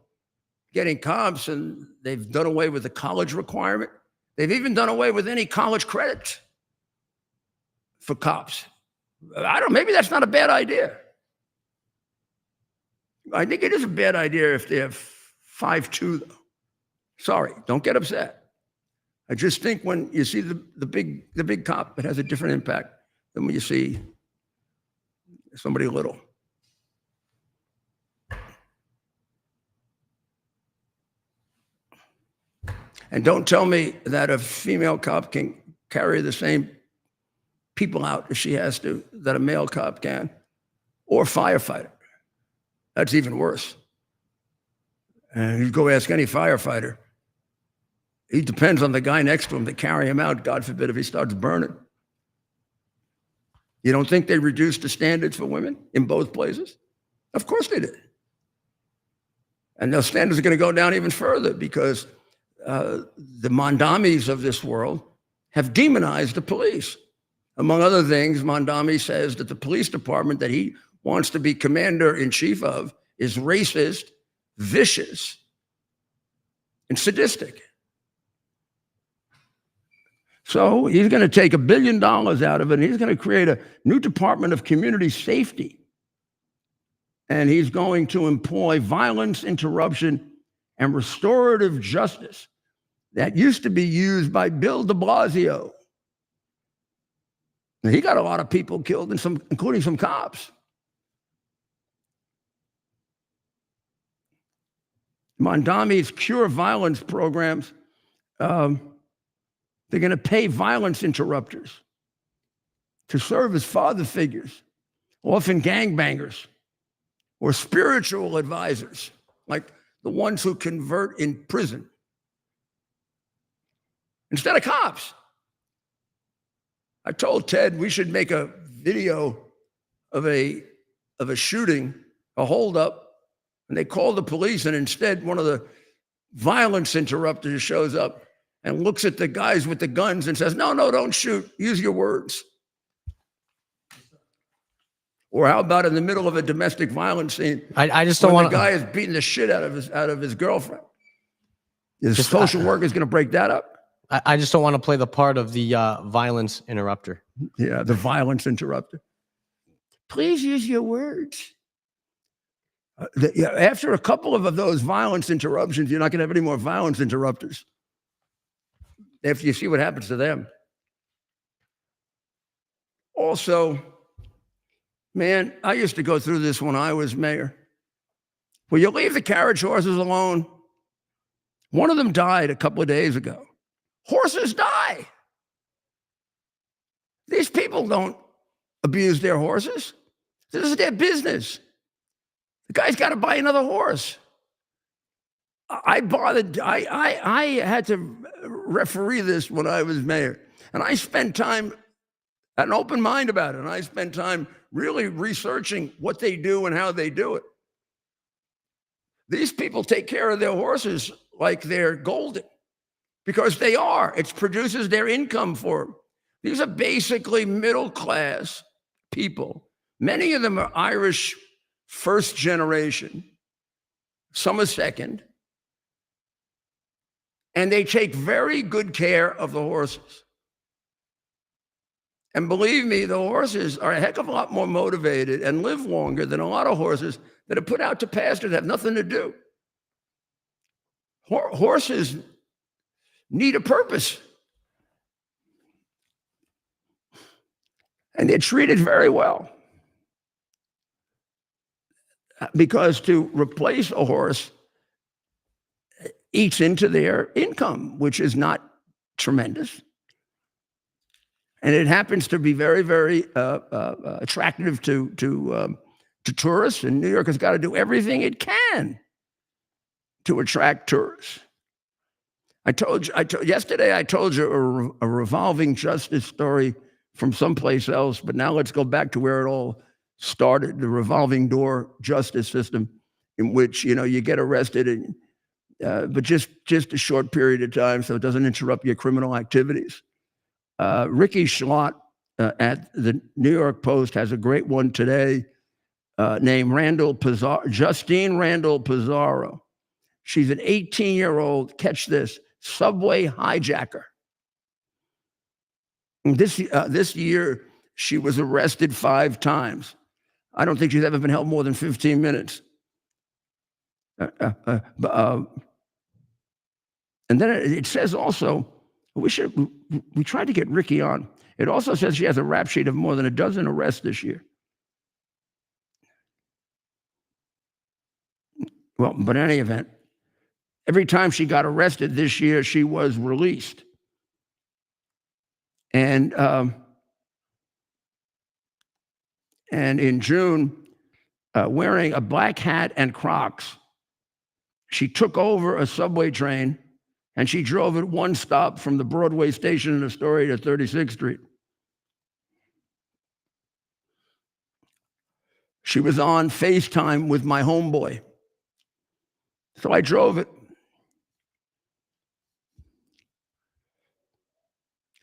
S1: getting cops, and they've done away with the college requirement. They've even done away with any college credit for cops. I don't, maybe that's not a bad idea. I think it is a bad idea if they have 5'2", though. Sorry, don't get upset. I just think when you see the big cop, it has a different impact than when you see somebody little. And don't tell me that a female cop can carry the same people out as she has to, that a male cop can, or firefighter. That's even worse. And you go ask any firefighter, he depends on the guy next to him to carry him out, God forbid, if he starts burning. You don't think they reduced the standards for women in both places? Of course they did. And those standards are going to go down even further because the Mondamis of this world have demonized the police. Among other things, Mondami says that the police department that he wants to be commander-in-chief of is racist, vicious, and sadistic. So he's going to take $1 billion out of it, and he's going to create a new Department of Community Safety. And he's going to employ violence interruption and restorative justice that used to be used by Bill de Blasio. And he got a lot of people killed, including some cops. Mondami's cure violence programs, they're going to pay violence interrupters to serve as father figures, often gangbangers, or spiritual advisors, like the ones who convert in prison, instead of cops. I told Ted we should make a video of a shooting, a holdup, and they called the police, and instead one of the violence interrupters shows up and looks at the guys with the guns and says, no, don't shoot, use your words. Or how about in the middle of a domestic violence scene?
S2: I just don't want
S1: the guy is beating the shit out of his girlfriend. The social worker is going to break that up.
S2: I just don't want to play the part of the violence interrupter.
S1: Yeah, the violence interrupter. Please use your words. After a couple of those violence interruptions, you're not going to have any more violence interrupters. After you see what happens to them. Also, man, I used to go through this when I was mayor. Will you leave the carriage horses alone? One of them died a couple of days ago. Horses die. These people don't abuse their horses. This is their business. The guy's got to buy another horse. I had to referee this when I was mayor. And I spent time, an open mind about it. And I spent time really researching what they do and how they do it. These people take care of their horses like they're golden because they are. It produces their income for them. These are basically middle-class people. Many of them are Irish first generation. Some are second. And they take very good care of the horses. And believe me, the horses are a heck of a lot more motivated and live longer than a lot of horses that are put out to pasture that have nothing to do. Horses need a purpose. And they're treated very well. Because to replace a horse eats into their income, which is not tremendous. And it happens to be very, very attractive to tourists. And New York has got to do everything it can to attract tourists. Yesterday I told you a revolving justice story from someplace else, but now let's go back to where it all started, the revolving door justice system in which, you get arrested, and, but just a short period of time so it doesn't interrupt your criminal activities. Ricky Schlott at the New York Post has a great one today named Justine Randall Pizarro. She's an 18-year-old, catch this, subway hijacker. And this year, she was arrested 5 times. I don't think she's ever been held more than 15 minutes. And then it says also, we tried to get Ricky on. It also says she has a rap sheet of more than a dozen arrests this year. Well, but in any event, every time she got arrested this year, she was released. And in June, wearing a black hat and Crocs, she took over a subway train and she drove it one stop from the Broadway station in Astoria to 36th Street. She was on FaceTime with my homeboy. So I drove it.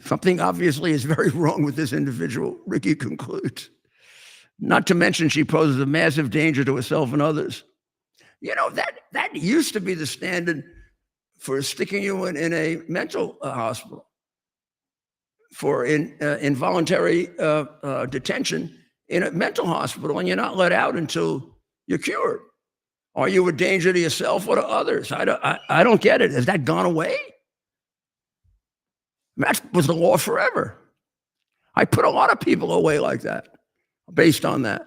S1: Something obviously is very wrong with this individual, Ricky concludes. Not to mention she poses a massive danger to herself and others. You know, that used to be the standard for sticking you in a mental hospital, for involuntary detention in a mental hospital, and you're not let out until you're cured. Are you a danger to yourself or to others? I don't get it. Has that gone away? That was the law forever. I put a lot of people away like that, based on that.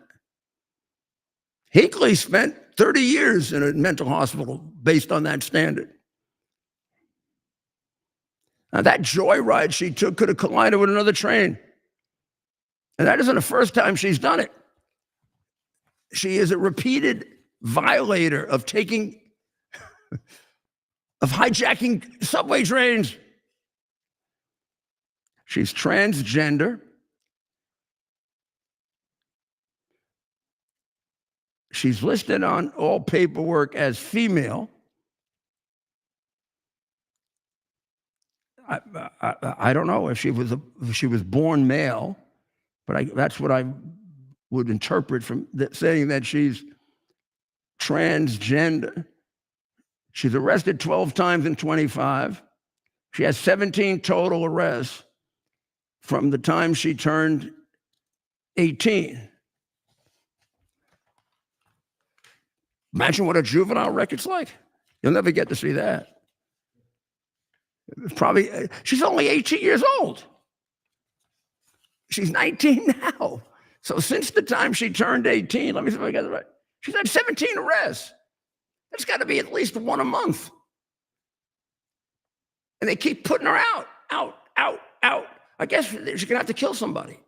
S1: Hinckley spent 30 years in a mental hospital based on that standard. Now, that joyride she took could have collided with another train. And that isn't the first time she's done it. She is a repeated violator of hijacking subway trains. She's transgender. She's listed on all paperwork as female. I don't know if she was born male, but that's what I would interpret from saying that she's transgender. She's arrested 12 times in 25. She has 17 total arrests from the time she turned 18. Imagine what a juvenile record's like. You'll never get to see that. Probably, she's only 18 years old. She's 19 now. So since the time she turned 18, let me see if I get it right. She's had 17 arrests. That's got to be at least one a month. And they keep putting her out. I guess she's going to have to kill somebody.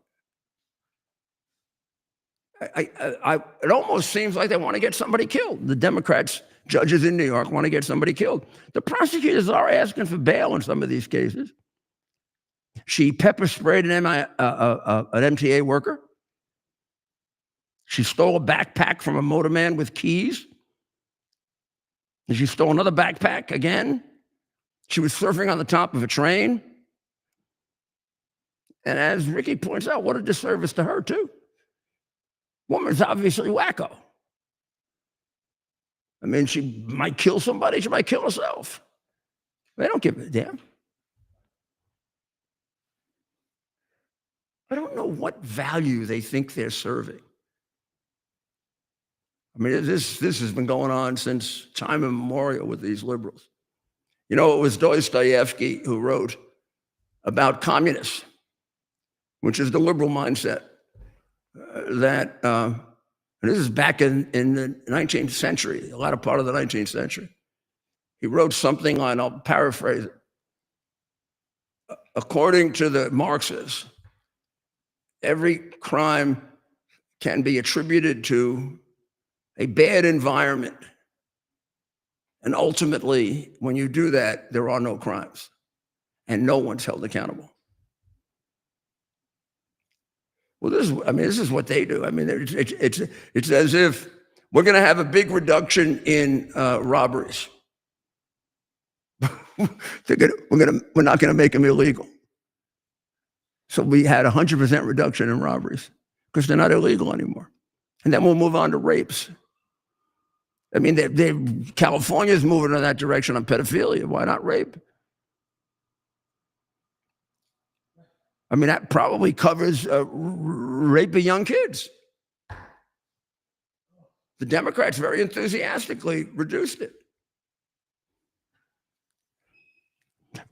S1: It almost seems like they want to get somebody killed. The Democrats, judges in New York, want to get somebody killed. The prosecutors are asking for bail in some of these cases. She pepper sprayed an MTA worker. She stole a backpack from a motorman with keys. And she stole another backpack again. She was surfing on the top of a train. And as Ricky points out, what a disservice to her, too. Woman's obviously wacko. I mean, she might kill somebody. She might kill herself. They don't give a damn. I don't know what value they think they're serving. I mean, this has been going on since time immemorial with these liberals. You know, it was Dostoevsky who wrote about communists, which is the liberal mindset. And this is back in the 19th century, a lot of part of the 19th century. He wrote something on, I'll paraphrase it. According to the Marxists, every crime can be attributed to a bad environment. And ultimately, when you do that, there are no crimes and no one's held accountable. Well, this is what they do. I mean, it's as if we're going to have a big reduction in robberies. We're not going to make them illegal. So we had 100% reduction in robberies because they're not illegal anymore. And then we'll move on to rapes. I mean, California's moving in that direction on pedophilia. Why not rape? I mean, that probably covers rape of young kids. The Democrats very enthusiastically reduced it.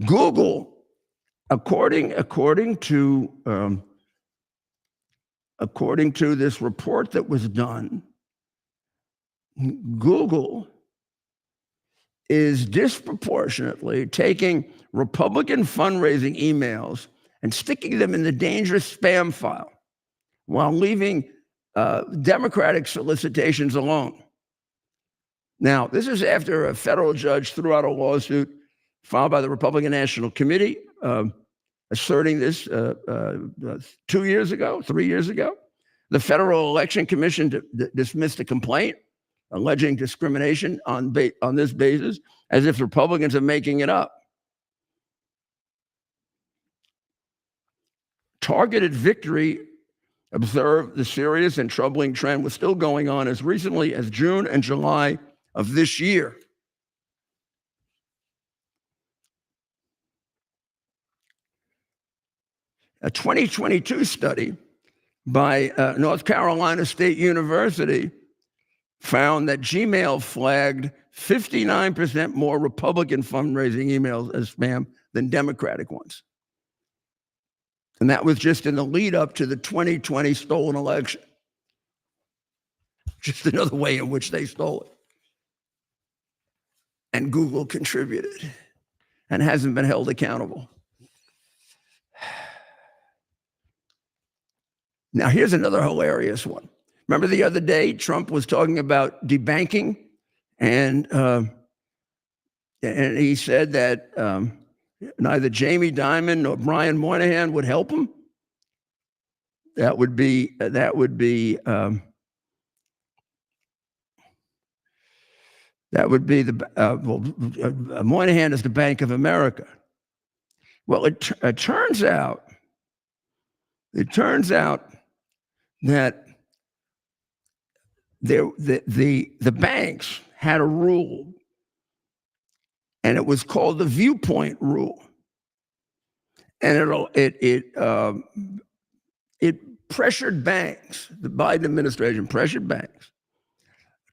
S1: Google, according to this report that was done, Google is disproportionately taking Republican fundraising emails and sticking them in the dangerous spam file while leaving Democratic solicitations alone. Now, this is after a federal judge threw out a lawsuit filed by the Republican National Committee asserting this 3 years ago. The Federal Election Commission dismissed a complaint alleging discrimination on this basis, as if Republicans are making it up. Targeted Victory observed the serious and troubling trend was still going on as recently as June and July of this year. A 2022 study by North Carolina State University found that Gmail flagged 59% more Republican fundraising emails as spam than Democratic ones. And that was just in the lead up to the 2020 stolen election. Just another way in which they stole it. And Google contributed and hasn't been held accountable. Now, here's another hilarious one. Remember the other day, Trump was talking about debanking, and he said that neither Jamie Dimon nor Brian Moynihan would help him. Moynihan is the Bank of America. Well, it turns out that the banks had a rule, and it was called the viewpoint rule, and it pressured banks. The Biden administration pressured banks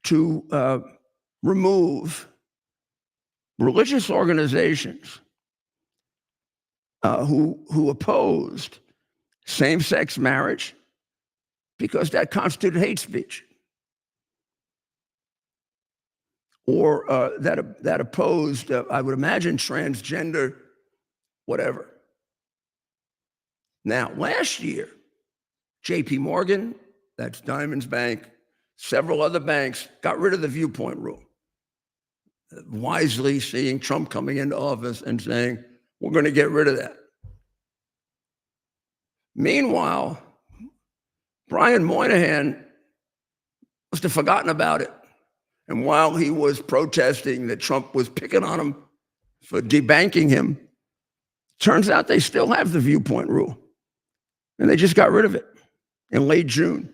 S1: to remove religious organizations who opposed same-sex marriage because that constituted hate speech, or that opposed, I would imagine, transgender, whatever. Now, last year, J.P. Morgan, that's Dimon's bank, several other banks got rid of the viewpoint rule, wisely seeing Trump coming into office and saying, we're going to get rid of that. Meanwhile, Brian Moynihan must have forgotten about it. And while he was protesting that Trump was picking on him for debanking him, turns out they still have the viewpoint rule. And they just got rid of it in late June.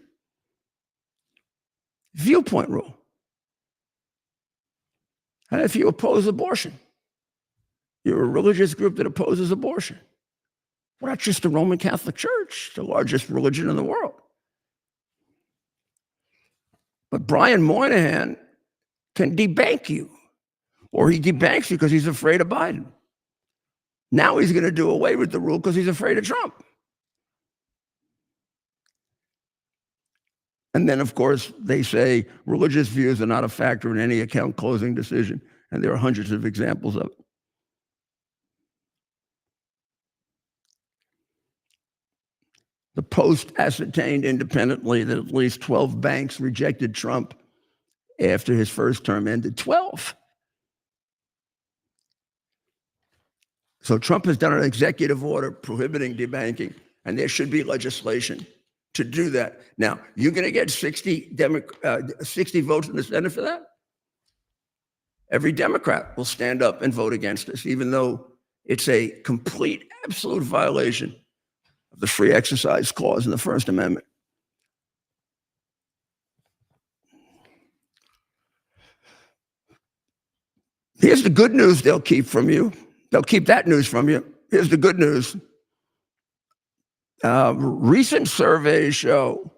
S1: Viewpoint rule. And if you oppose abortion, you're a religious group that opposes abortion. We're not just the Roman Catholic Church, the largest religion in the world. But Brian Moynihan can debank you, or he debanks you because he's afraid of Biden. Now he's going to do away with the rule because he's afraid of Trump. And then, of course, they say religious views are not a factor in any account closing decision. And there are hundreds of examples of it. The Post ascertained independently that at least 12 banks rejected Trump after his first term ended. 12. So Trump has done an executive order prohibiting debanking, and there should be legislation to do that. Now, you're going to get 60 votes in the Senate for that? Every Democrat will stand up and vote against this, even though it's a complete, absolute violation of the Free Exercise Clause in the First Amendment. Here's the good news they'll keep from you. They'll keep that news from you. Here's the good news. Recent surveys show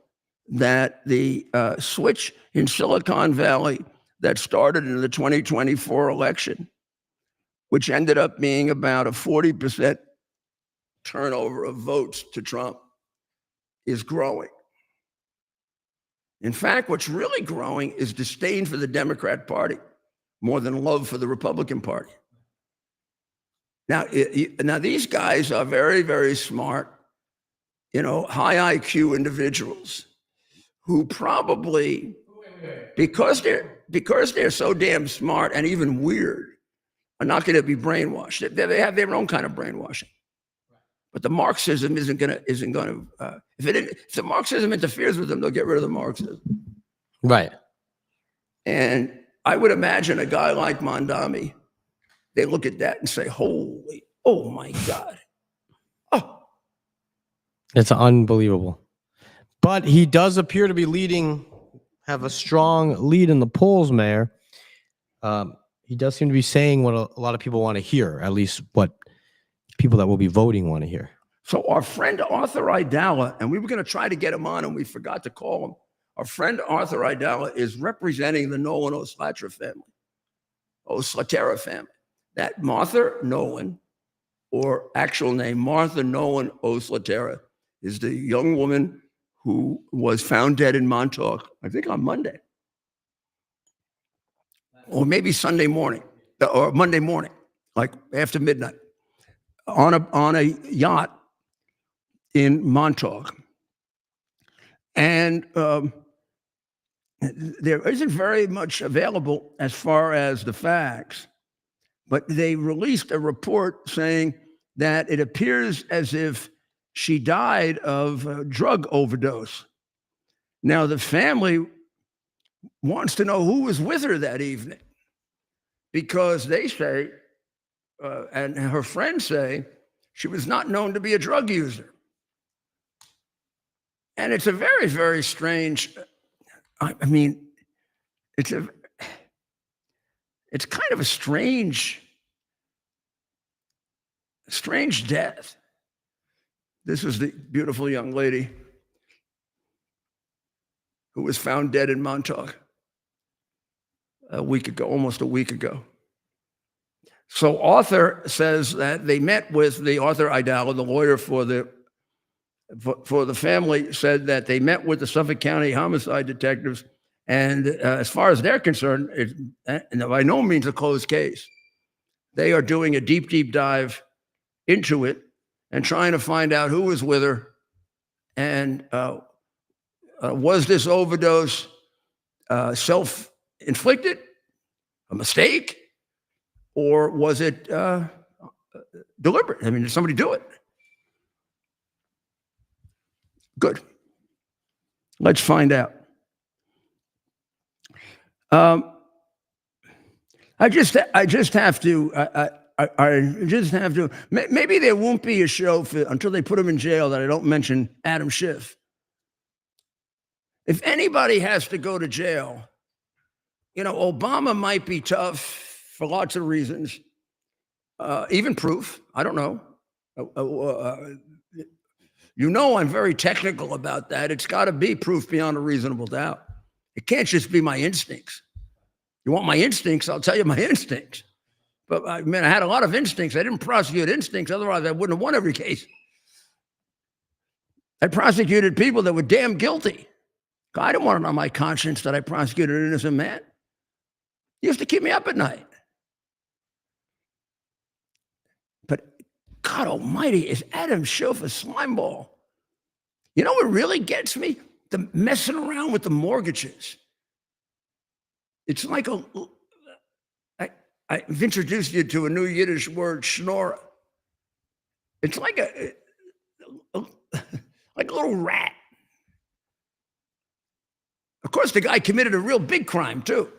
S1: that the switch in Silicon Valley that started in the 2024 election, which ended up being about a 40% turnover of votes to Trump, is growing. In fact, what's really growing is disdain for the Democrat Party more than love for the Republican Party. Now, now these guys are very, very smart, high IQ individuals who probably, because they're so damn smart and even weird, are not going to be brainwashed. They have their own kind of brainwashing. But the Marxism isn't going to. If the Marxism interferes with them, they'll get rid of the Marxism.
S2: Right.
S1: And I would imagine a guy like Mondami, they look at that and say, "Holy, oh my God, oh,
S2: It's unbelievable." But he does appear to be have a strong lead in the polls, Mayor. He does seem to be saying what a lot of people want to hear, at least what people that will be voting want to hear.
S1: So our friend Arthur Aidala, and we were going to try to get him on and we forgot to call him. Our friend Arthur Aidala is representing the Nolan Oslatera family. That Martha Nolan, or actual name Martha Nolan Oslatera, is the young woman who was found dead in Montauk, I think on Monday. Or maybe Sunday morning, or Monday morning, like after midnight, on a yacht in Montauk. And there isn't very much available as far as the facts, but they released a report saying that it appears as if she died of a drug overdose. Now, the family wants to know who was with her that evening, because they say, and her friends say, she was not known to be a drug user. And it's a very, very strange, I mean, it's kind of a strange death. This is the beautiful young lady who was found dead in Montauk almost a week ago. So Arthur says that they met with Arthur Aidala, the lawyer for the family, said that they met with the Suffolk County homicide detectives, and as far as they're concerned, it's by no means a closed case. They are doing a deep, deep dive into it and trying to find out who was with her, and was this overdose self-inflicted, a mistake, or was it deliberate? I mean, did somebody do it? Good. Let's find out. I just have to. Maybe there won't be a show until they put him in jail that I don't mention Adam Schiff. If anybody has to go to jail, Obama might be tough for lots of reasons, even proof. I don't know. I'm very technical about that. It's got to be proof beyond a reasonable doubt. It can't just be my instincts. You want my instincts? I'll tell you my instincts. But I had a lot of instincts. I didn't prosecute instincts. Otherwise, I wouldn't have won every case. I prosecuted people that were damn guilty. I didn't want it on my conscience that I prosecuted an innocent man. You used to keep me up at night. But God almighty, is Adam Schiff a slimeball? You know what really gets me? The messing around with the mortgages. It's like I've introduced you to a new Yiddish word, schnorrer. It's like a little rat. Of course, the guy committed a real big crime, too,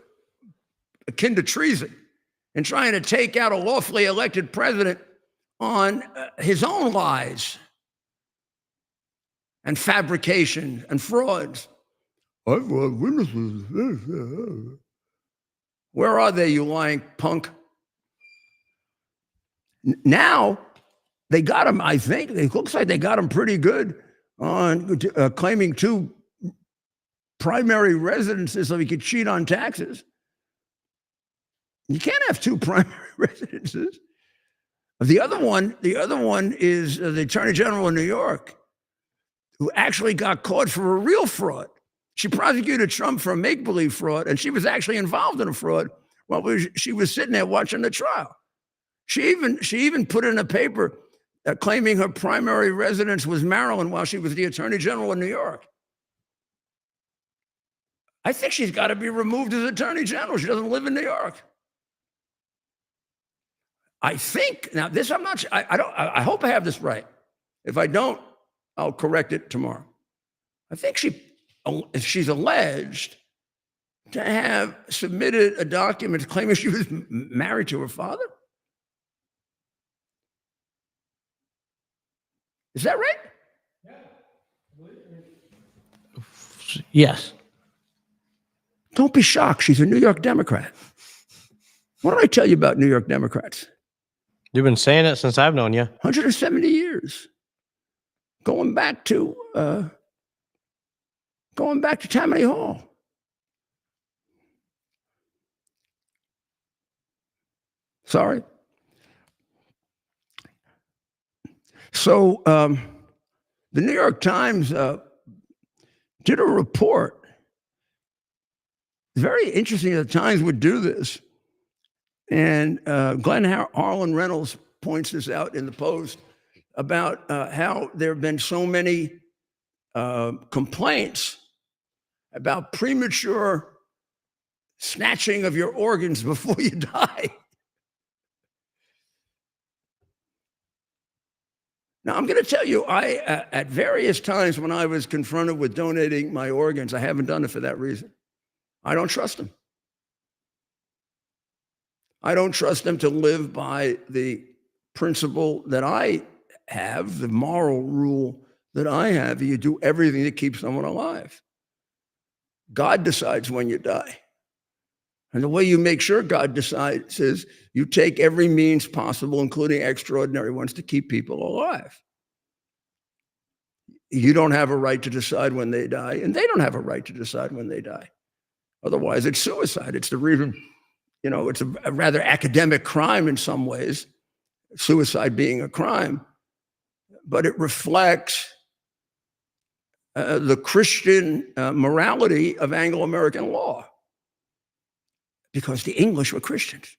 S1: akin to treason, and trying to take out a lawfully elected president on his own lies and fabrication and frauds. I've got witnesses. Where are they, you lying punk? Now, They got him, I think. It looks like they got him pretty good on claiming 2 primary residences so he could cheat on taxes. You can't have 2 primary residences. The other one is the Attorney General of New York, who actually got caught for a real fraud. She prosecuted Trump for a make-believe fraud, and she was actually involved in a fraud while she was sitting there watching the trial. She even put in a paper claiming her primary residence was Maryland while she was the Attorney General of New York. I think she's got to be removed as Attorney General. She doesn't live in New York. I think, now this I'm not sure, I hope I have this right. If I don't, I'll correct it tomorrow. I think she's alleged to have submitted a document claiming she was married to her father. Is that right?
S2: Yes.
S1: Don't be shocked. She's a New York Democrat. What did I tell you about New York Democrats?
S2: You've been saying it since I've known you.
S1: 170 years. Going back to Tammany Hall. Sorry. So the New York Times did a report. Very interesting that the Times would do this. And Glenn Harlan Reynolds points this out in the Post about how there have been so many complaints about premature snatching of your organs before you die. Now, I'm going to tell you, at various times when I was confronted with donating my organs, I haven't done it for that reason. I don't trust them. I don't trust them to live by the principle that I have, the moral rule that I have. You do everything to keep someone alive. God decides when you die. And the way you make sure God decides is you take every means possible, including extraordinary ones, to keep people alive. You don't have a right to decide when they die, and they don't have a right to decide when they die. Otherwise, it's suicide. It's the reason, it's a rather academic crime in some ways, suicide being a crime, but it reflects the Christian morality of Anglo-American law, because the English were Christians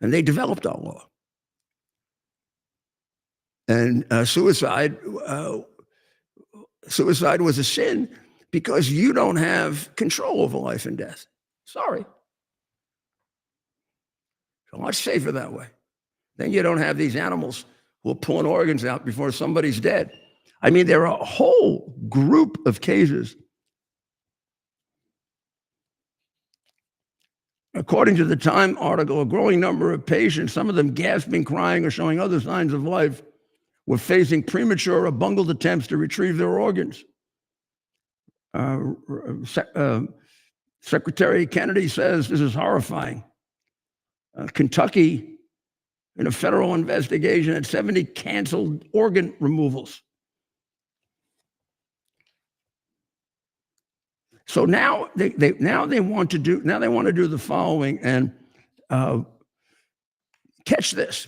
S1: and they developed our law. And suicide was a sin because you don't have control over life and death. Sorry. It's much safer that way. Then you don't have these animals who are pulling organs out before somebody's dead. I mean, there are a whole group of cases. According to the Time article, a growing number of patients, some of them gasping, crying, or showing other signs of life, were facing premature or bungled attempts to retrieve their organs. Secretary Kennedy says this is horrifying. Kentucky, in a federal investigation, had 70 canceled organ removals. So now they want to do the following, and catch this.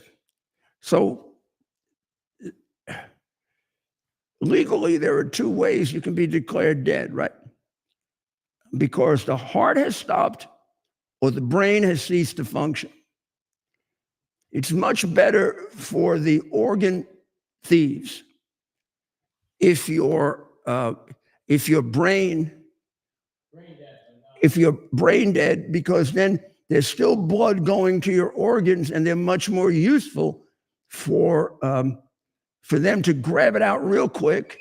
S1: So legally, there are 2 ways you can be declared dead, right? Because the heart has stopped or the brain has ceased to function. It's much better for the organ thieves if you're brain dead, because then there's still blood going to your organs and they're much more useful for them to grab it out real quick,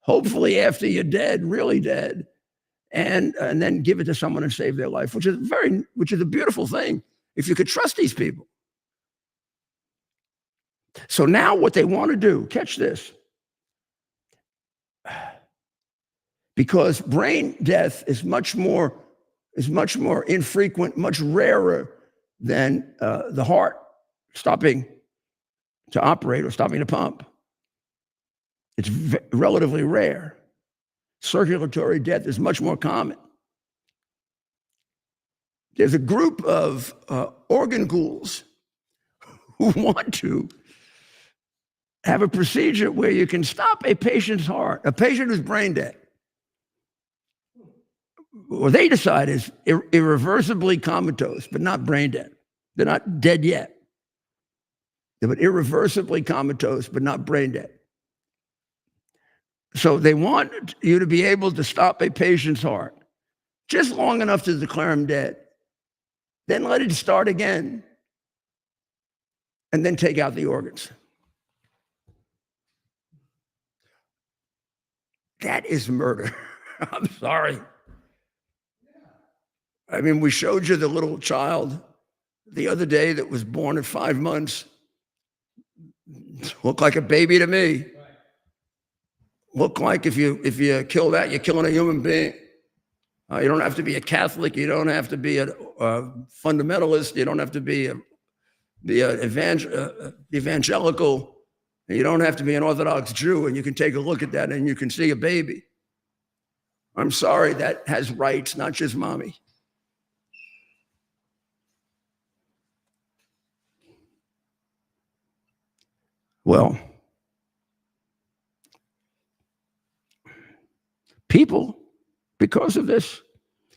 S1: hopefully after you're dead, really dead, and then give it to someone and save their life, which is a beautiful thing if you could trust these people. So now what they want to do, catch this, because brain death is much more infrequent, much rarer than the heart stopping to operate or stopping the pump. It's relatively rare. Circulatory death is much more common. There's a group of organ ghouls who want to have a procedure where you can stop a patient's heart, a patient who's brain dead. What they decide is irreversibly comatose, but not brain dead. They're not dead yet. They're irreversibly comatose, but not brain dead. So they want you to be able to stop a patient's heart just long enough to declare him dead. Then let it start again. And then take out the organs. That is murder. I'm sorry. I mean, we showed you the little child the other day that was born at 5 months. Looked like a baby to me. Looked like if you kill that, you're killing a human being. You don't have to be a Catholic. You don't have to be a fundamentalist. You don't have to be evangelical. You don't have to be an Orthodox Jew, and you can take a look at that and you can see a baby. I'm sorry, that has rights, not just mommy. Well, people, because of this,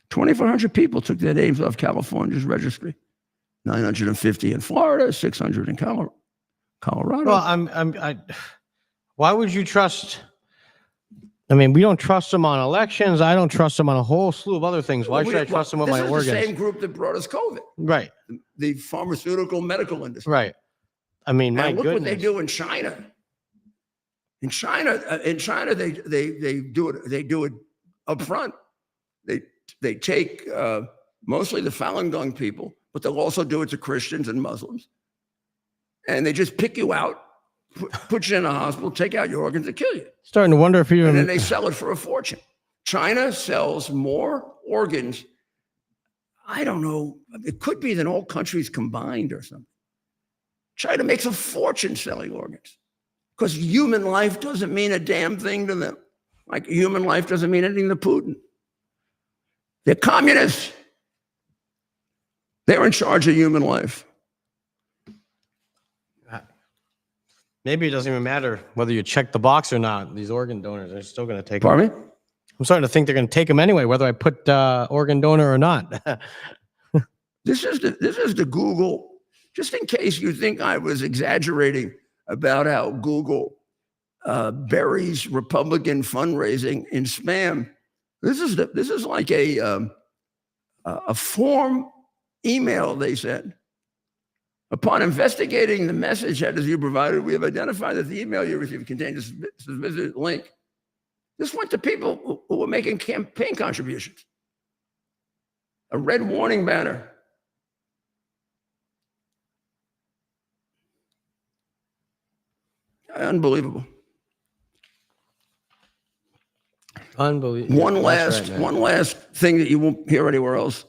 S1: 2,400 people took their names off California's registry. 950 in Florida, 600 in Colorado.
S2: Well, why would you trust? I mean, we don't trust them on elections. I don't trust them on a whole slew of other things. Why should I trust them with my organs?
S1: This is the same group that brought us COVID.
S2: Right.
S1: The pharmaceutical medical industry.
S2: Right. I mean, my
S1: look
S2: goodness.
S1: What they do in China. In China, they do it up front. They take mostly the Falun Gong people, but they'll also do it to Christians and Muslims. And they just pick you out, put you in a hospital, take out your organs, and kill you.
S2: Starting to wonder if you.
S1: And then they sell it for a fortune. China sells more organs. I don't know. It could be than all countries combined or something. China makes a fortune selling organs because human life doesn't mean a damn thing to them. Like human life doesn't mean anything to Putin. They're communists. They're in charge of human life.
S2: Maybe it doesn't even matter whether you check the box or not. These organ donors are still going to take
S1: Pardon
S2: them.
S1: me?
S2: I'm starting to think they're going to take them anyway, whether I put organ donor or not.
S1: This is the Google. Just in case you think I was exaggerating about how Google buries Republican fundraising in spam, this is like a form email they sent. Upon investigating the message headers you provided, we have identified that the email you received contained a specific link. This went to people who were making campaign contributions. A red warning banner. Unbelievable.
S2: Unbelievable.
S1: One last thing that you won't hear anywhere else.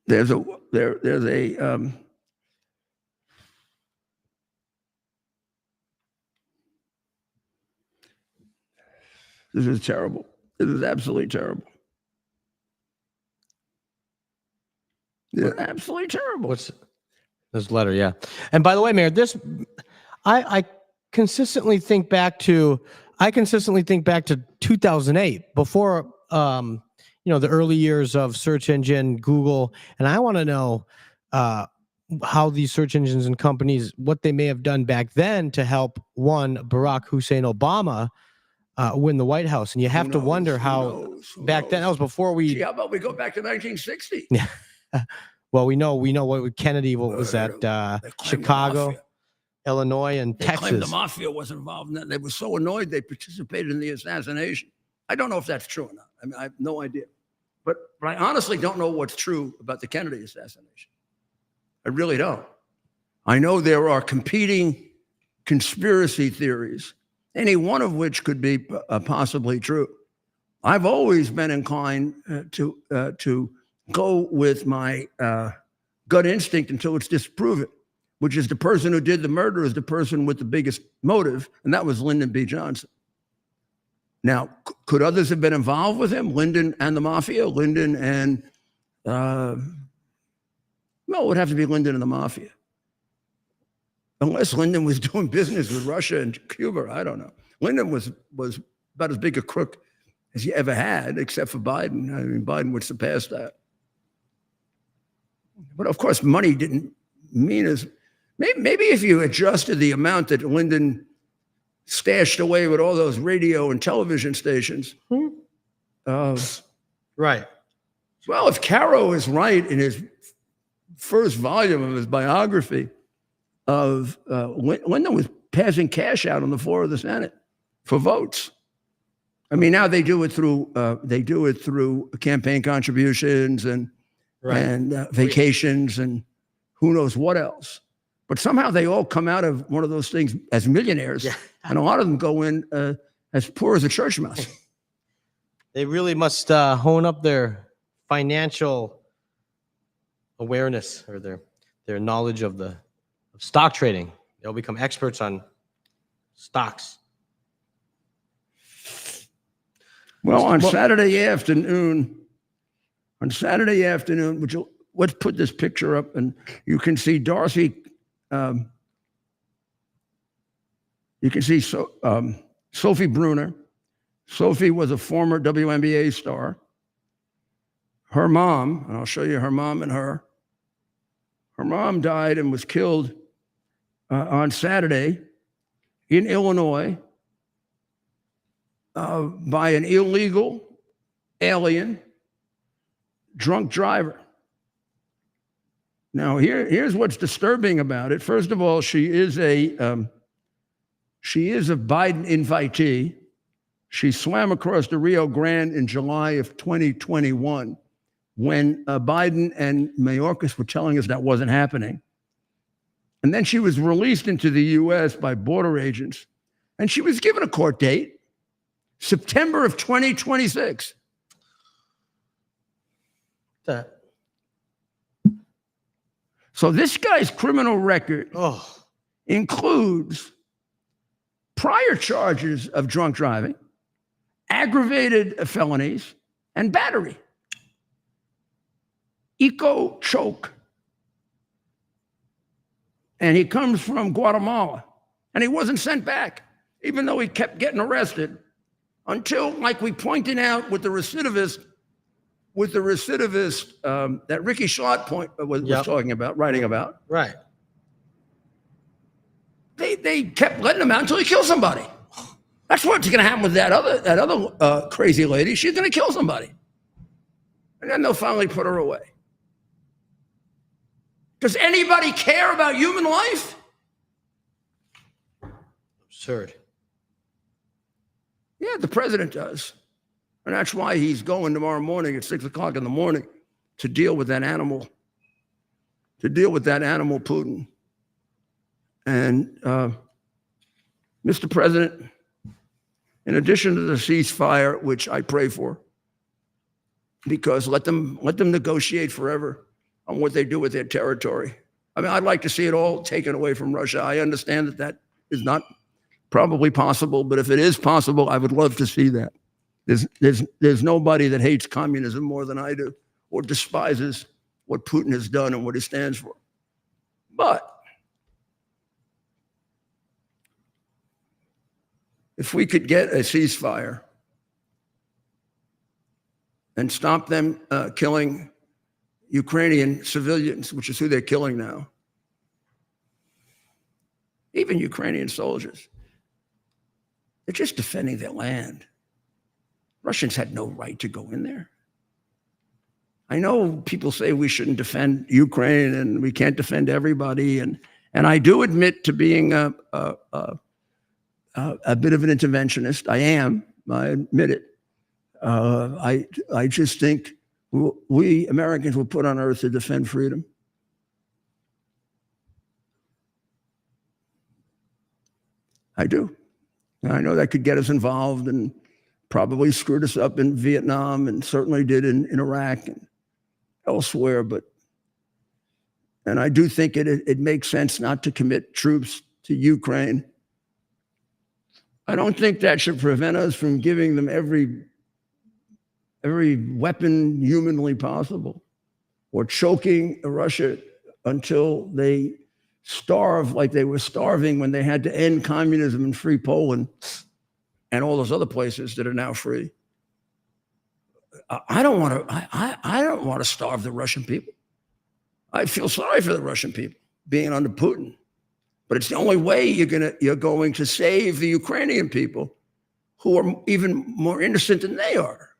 S1: There's a this is terrible. This is absolutely terrible. It's absolutely terrible.
S2: What's this letter? Yeah. And by the way, Mayor, I consistently think back to 2008 before, the early years of search engine, Google. And I want to know how these search engines and companies, what they may have done back then to help Barack Hussein Obama win the White House. And you have to wonder how back then, that was before we.
S1: Gee, how about we go back to 1960?
S2: Yeah. Well, we know what with Kennedy, what was that? Chicago, Illinois, and
S1: they
S2: Texas.
S1: claimed the mafia was involved in that. They were so annoyed they participated in the assassination. I don't know if that's true or not. I mean, I have no idea. But I honestly don't know what's true about the Kennedy assassination. I really don't. I know there are competing conspiracy theories, any one of which could be possibly true. I've always been inclined to go with my gut instinct until it's disproven, which is the person who did the murder is the person with the biggest motive, and that was Lyndon B. Johnson. Now, could others have been involved with him? Lyndon and the mafia? Lyndon and, no, it would have to be Lyndon and the mafia. Unless Lyndon was doing business with Russia and Cuba, I don't know. Lyndon was about as big a crook as you ever had, except for Biden. I mean, Biden would surpass that. But of course, money didn't mean as, maybe if you adjusted the amount that Lyndon stashed away with all those radio and television stations.
S2: Right.
S1: Well, if Caro is right in his first volume of his biography of Lyndon was passing cash out on the floor of the Senate for votes. I mean, now they do it through campaign contributions and vacations and who knows what else. But somehow they all come out of one of those things as millionaires, and a lot of them go in as poor as a church mouse.
S2: They really must hone up their financial awareness or their knowledge of stock trading. They'll become experts on stocks.
S1: Well, on Saturday afternoon, let's put this picture up, and you can see Darcy. You can see Sophie Bruner. Sophie was a former WNBA star. Her mom, and I'll show you her mom and her. Her mom died and was killed on Saturday in Illinois by an illegal alien drunk driver. Now, here's what's disturbing about it. First of all, she is a Biden invitee. She swam across the Rio Grande in July of 2021 when Biden and Mayorkas were telling us that wasn't happening. And then she was released into the U.S. by border agents, and she was given a court date, September of 2026. So this guy's criminal record includes prior charges of drunk driving, aggravated felonies, and battery. Eco choke. And he comes from Guatemala, and he wasn't sent back, even though he kept getting arrested until, like we pointed out with the recidivist, that Ricky Schlott was talking about, writing about.
S2: Right.
S1: They kept letting him out until he killed somebody. That's what's going to happen with that other crazy lady. She's going to kill somebody, and then they'll finally put her away. Does anybody care about human life?
S2: Absurd.
S1: Yeah, the president does. And that's why he's going tomorrow morning at 6 o'clock in the morning to deal with that animal, Putin. And Mr. President, in addition to the ceasefire, which I pray for, because let them negotiate forever on what they do with their territory. I mean, I'd like to see it all taken away from Russia. I understand that is not probably possible, but if it is possible, I would love to see that. There's nobody that hates communism more than I do, or despises what Putin has done and what he stands for. But if we could get a ceasefire and stop them killing Ukrainian civilians, which is who they're killing now, even Ukrainian soldiers, they're just defending their land. Russians had no right to go in there. I know people say we shouldn't defend Ukraine and we can't defend everybody, and I do admit to being a bit of an interventionist. I admit it. I just think we Americans were put on earth to defend freedom. I do. And I know that could get us involved in probably screwed us up in Vietnam and certainly did in Iraq and elsewhere. And I do think it makes sense not to commit troops to Ukraine. I don't think that should prevent us from giving them every weapon humanly possible, or choking Russia until they starve like they were starving when they had to end communism and free Poland and all those other places that are now free. I don't want to starve the Russian people. I feel sorry for the Russian people being under Putin, but it's the only way you're going to save the Ukrainian people, who are even more innocent than they are.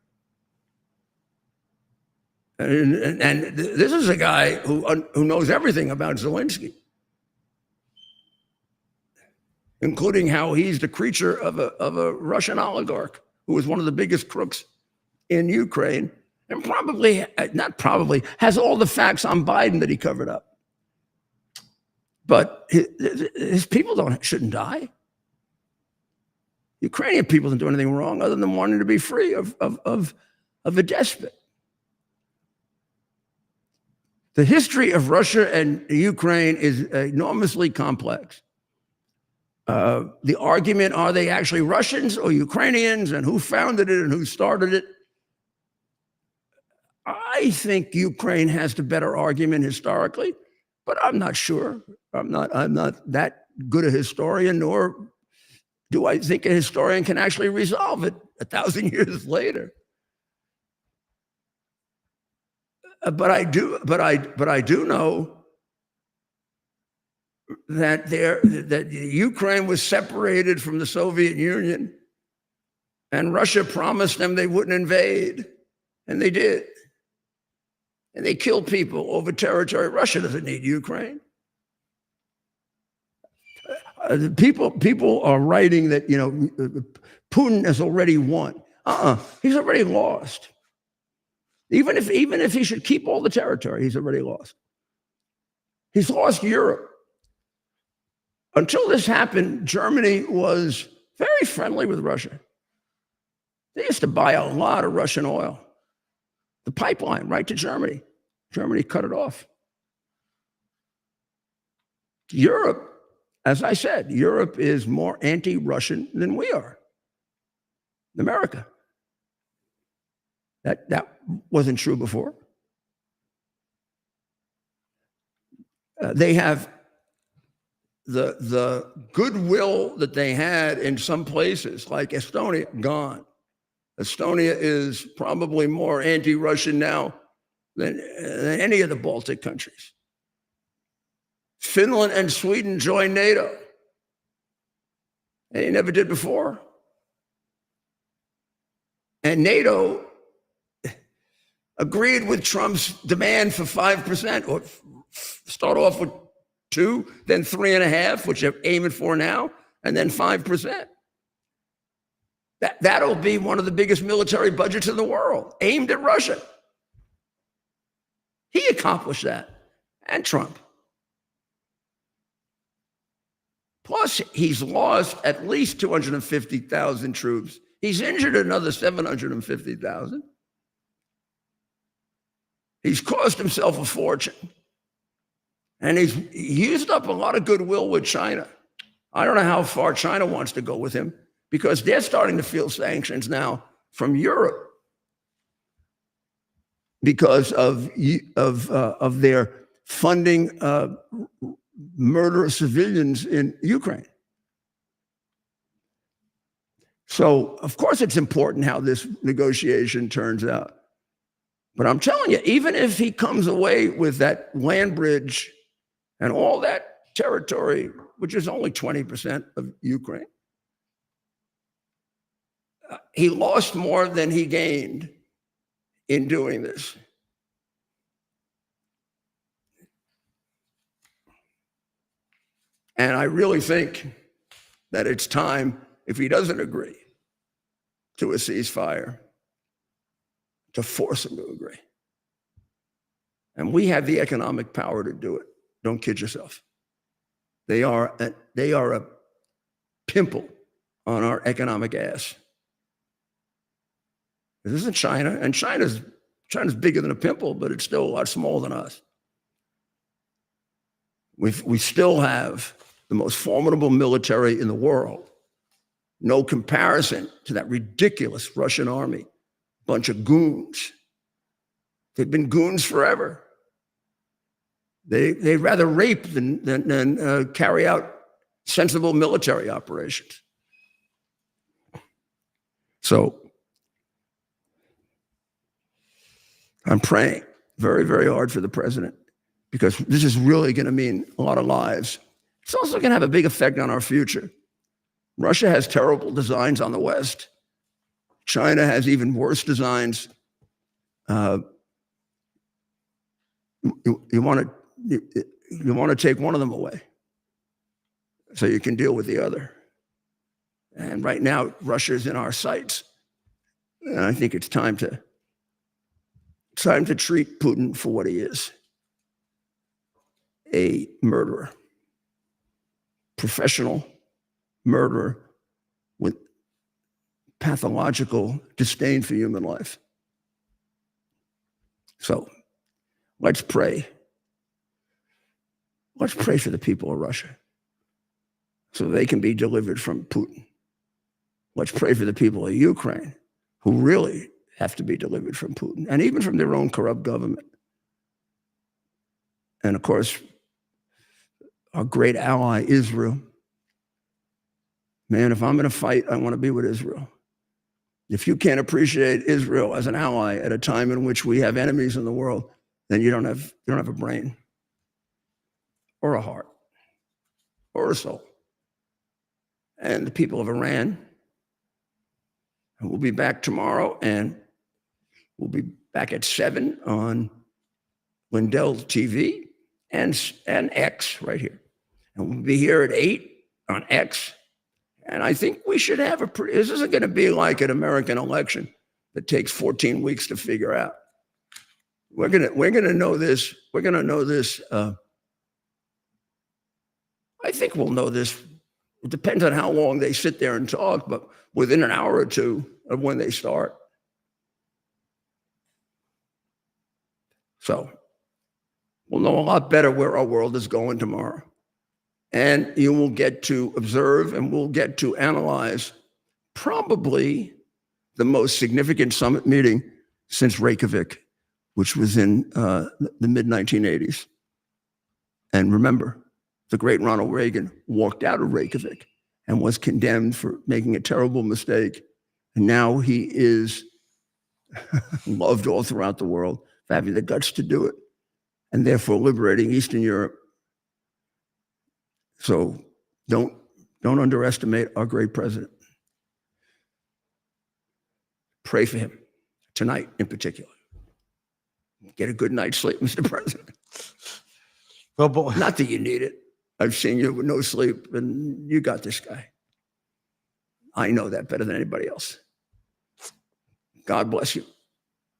S1: And this is a guy who knows everything about Zelensky, including how he's the creature of a Russian oligarch who was one of the biggest crooks in Ukraine, and has all the facts on Biden that he covered up. But his people shouldn't die. Ukrainian people didn't do anything wrong other than wanting to be free of a despot. The history of Russia and Ukraine is enormously complex. The argument, are they actually Russians or Ukrainians, and who founded it and who started it? I think Ukraine has the better argument historically, but I'm not sure. I'm not that good a historian, nor do I think a historian can actually resolve it 1,000 years later. But I do know that Ukraine was separated from the Soviet Union, and Russia promised them they wouldn't invade, and they did. And they killed people over territory. Russia doesn't need Ukraine. People are writing that, Putin has already won. He's already lost. Even if he should keep all the territory, he's already lost. He's lost Europe. Until this happened, Germany was very friendly with Russia. They used to buy a lot of Russian oil. The pipeline right to Germany. Germany cut it off. Europe, as I said, Europe is more anti-Russian than we are. America. That wasn't true before. They have the goodwill that they had in some places, like Estonia, gone. Estonia is probably more anti-Russian now than any of the Baltic countries. Finland and Sweden joined NATO. They never did before. And NATO agreed with Trump's demand for 5%, or start off with 2, then 3.5%, which they're aiming for now, and then 5%. That'll be one of the biggest military budgets in the world, aimed at Russia. He accomplished that, and Trump. Plus, he's lost at least 250,000 troops. He's injured another 750,000. He's cost himself a fortune. And he's used up a lot of goodwill with China. I don't know how far China wants to go with him, because they're starting to feel sanctions now from Europe because of their funding murder of civilians in Ukraine. So, of course, it's important how this negotiation turns out. But I'm telling you, even if he comes away with that land bridge and all that territory, which is only 20% of Ukraine, he lost more than he gained in doing this. And I really think that it's time, if he doesn't agree to a ceasefire, to force him to agree. And we have the economic power to do it. Don't kid yourself. They are a pimple on our economic ass. This isn't China, and China's bigger than a pimple, but it's still a lot smaller than us. We still have the most formidable military in the world. No comparison to that ridiculous Russian army. Bunch of goons. They've been goons forever. They'd rather rape than carry out sensible military operations. So I'm praying very, very hard for the president, because this is really going to mean a lot of lives. It's also going to have a big effect on our future. Russia has terrible designs on the West. China has even worse designs. You want to take one of them away so you can deal with the other. And right now, Russia is in our sights. And I think it's time to treat Putin for what he is. A murderer. Professional murderer with pathological disdain for human life. So let's pray. Let's pray for the people of Russia so they can be delivered from Putin. Let's pray for the people of Ukraine who really have to be delivered from Putin, and even from their own corrupt government. And of course, our great ally, Israel. Man, if I'm going to fight, I want to be with Israel. If you can't appreciate Israel as an ally at a time in which we have enemies in the world, then you don't have a brain or a heart or a soul. And the people of Iran, and we'll be back tomorrow, and we'll be back at 7 on Lindell TV and X right here. And we'll be here at 8 on X. And I think we should have this isn't going to be like an American election that takes 14 weeks to figure out. We're going to know this. We're going to know this. I think we'll know this. It depends on how long they sit there and talk, but within an hour or two of when they start. So we'll know a lot better where our world is going tomorrow. And you will get to observe, and we'll get to analyze probably the most significant summit meeting since Reykjavik, which was in the mid-1980s. And remember, the great Ronald Reagan walked out of Reykjavik and was condemned for making a terrible mistake. And now he is loved all throughout the world for having the guts to do it, and therefore liberating Eastern Europe. So don't underestimate our great president. Pray for him tonight in particular. Get a good night's sleep, Mr. President.
S2: Well, boy.
S1: Not that you need it. I've seen you with no sleep, and you got this guy. I know that better than anybody else. God bless you,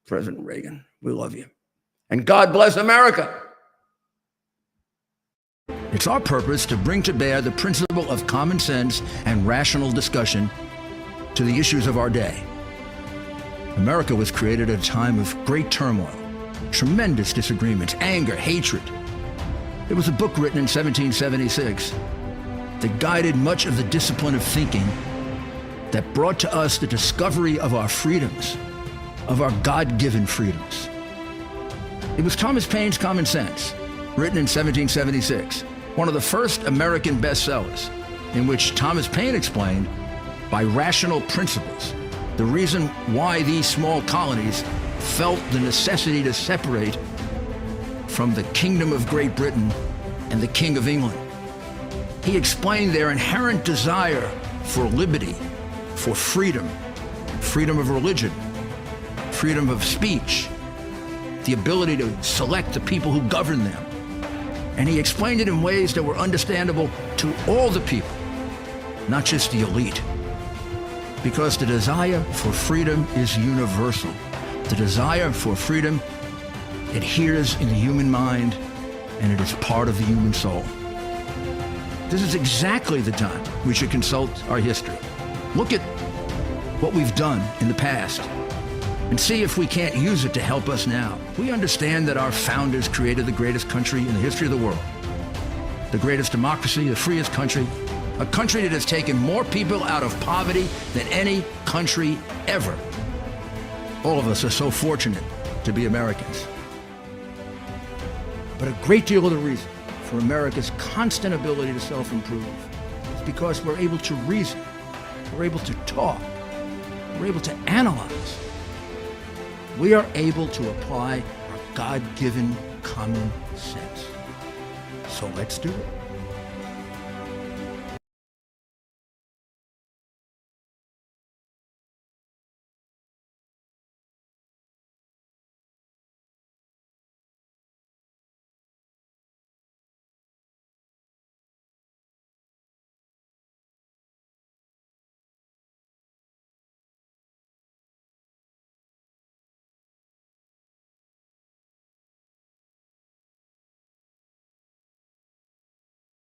S1: President Reagan. We love you. And God bless America.
S9: It's our purpose to bring to bear the principle of common sense and rational discussion to the issues of our day. America was created at a time of great turmoil, tremendous disagreements, anger, hatred. There was a book written in 1776 that guided much of the discipline of thinking that brought to us the discovery of our freedoms, of our God-given freedoms. It was Thomas Paine's Common Sense, written in 1776, one of the first American bestsellers, in which Thomas Paine explained, by rational principles, the reason why these small colonies felt the necessity to separate from the Kingdom of Great Britain and the King of England. He explained their inherent desire for liberty, for freedom, freedom of religion, freedom of speech, the ability to select the people who govern them. And he explained it in ways that were understandable to all the people, not just the elite. Because the desire for freedom is universal. The desire for freedom adheres in the human mind, and it is part of the human soul. This is exactly the time we should consult our history. Look at what we've done in the past and see if we can't use it to help us now. We understand that our founders created the greatest country in the history of the world, the greatest democracy, the freest country, a country that has taken more people out of poverty than any country ever. All of us are so fortunate to be Americans. But a great deal of the reason for America's constant ability to self-improve is because we're able to reason, we're able to talk, we're able to analyze. We are able to apply our God-given common sense. So let's do it.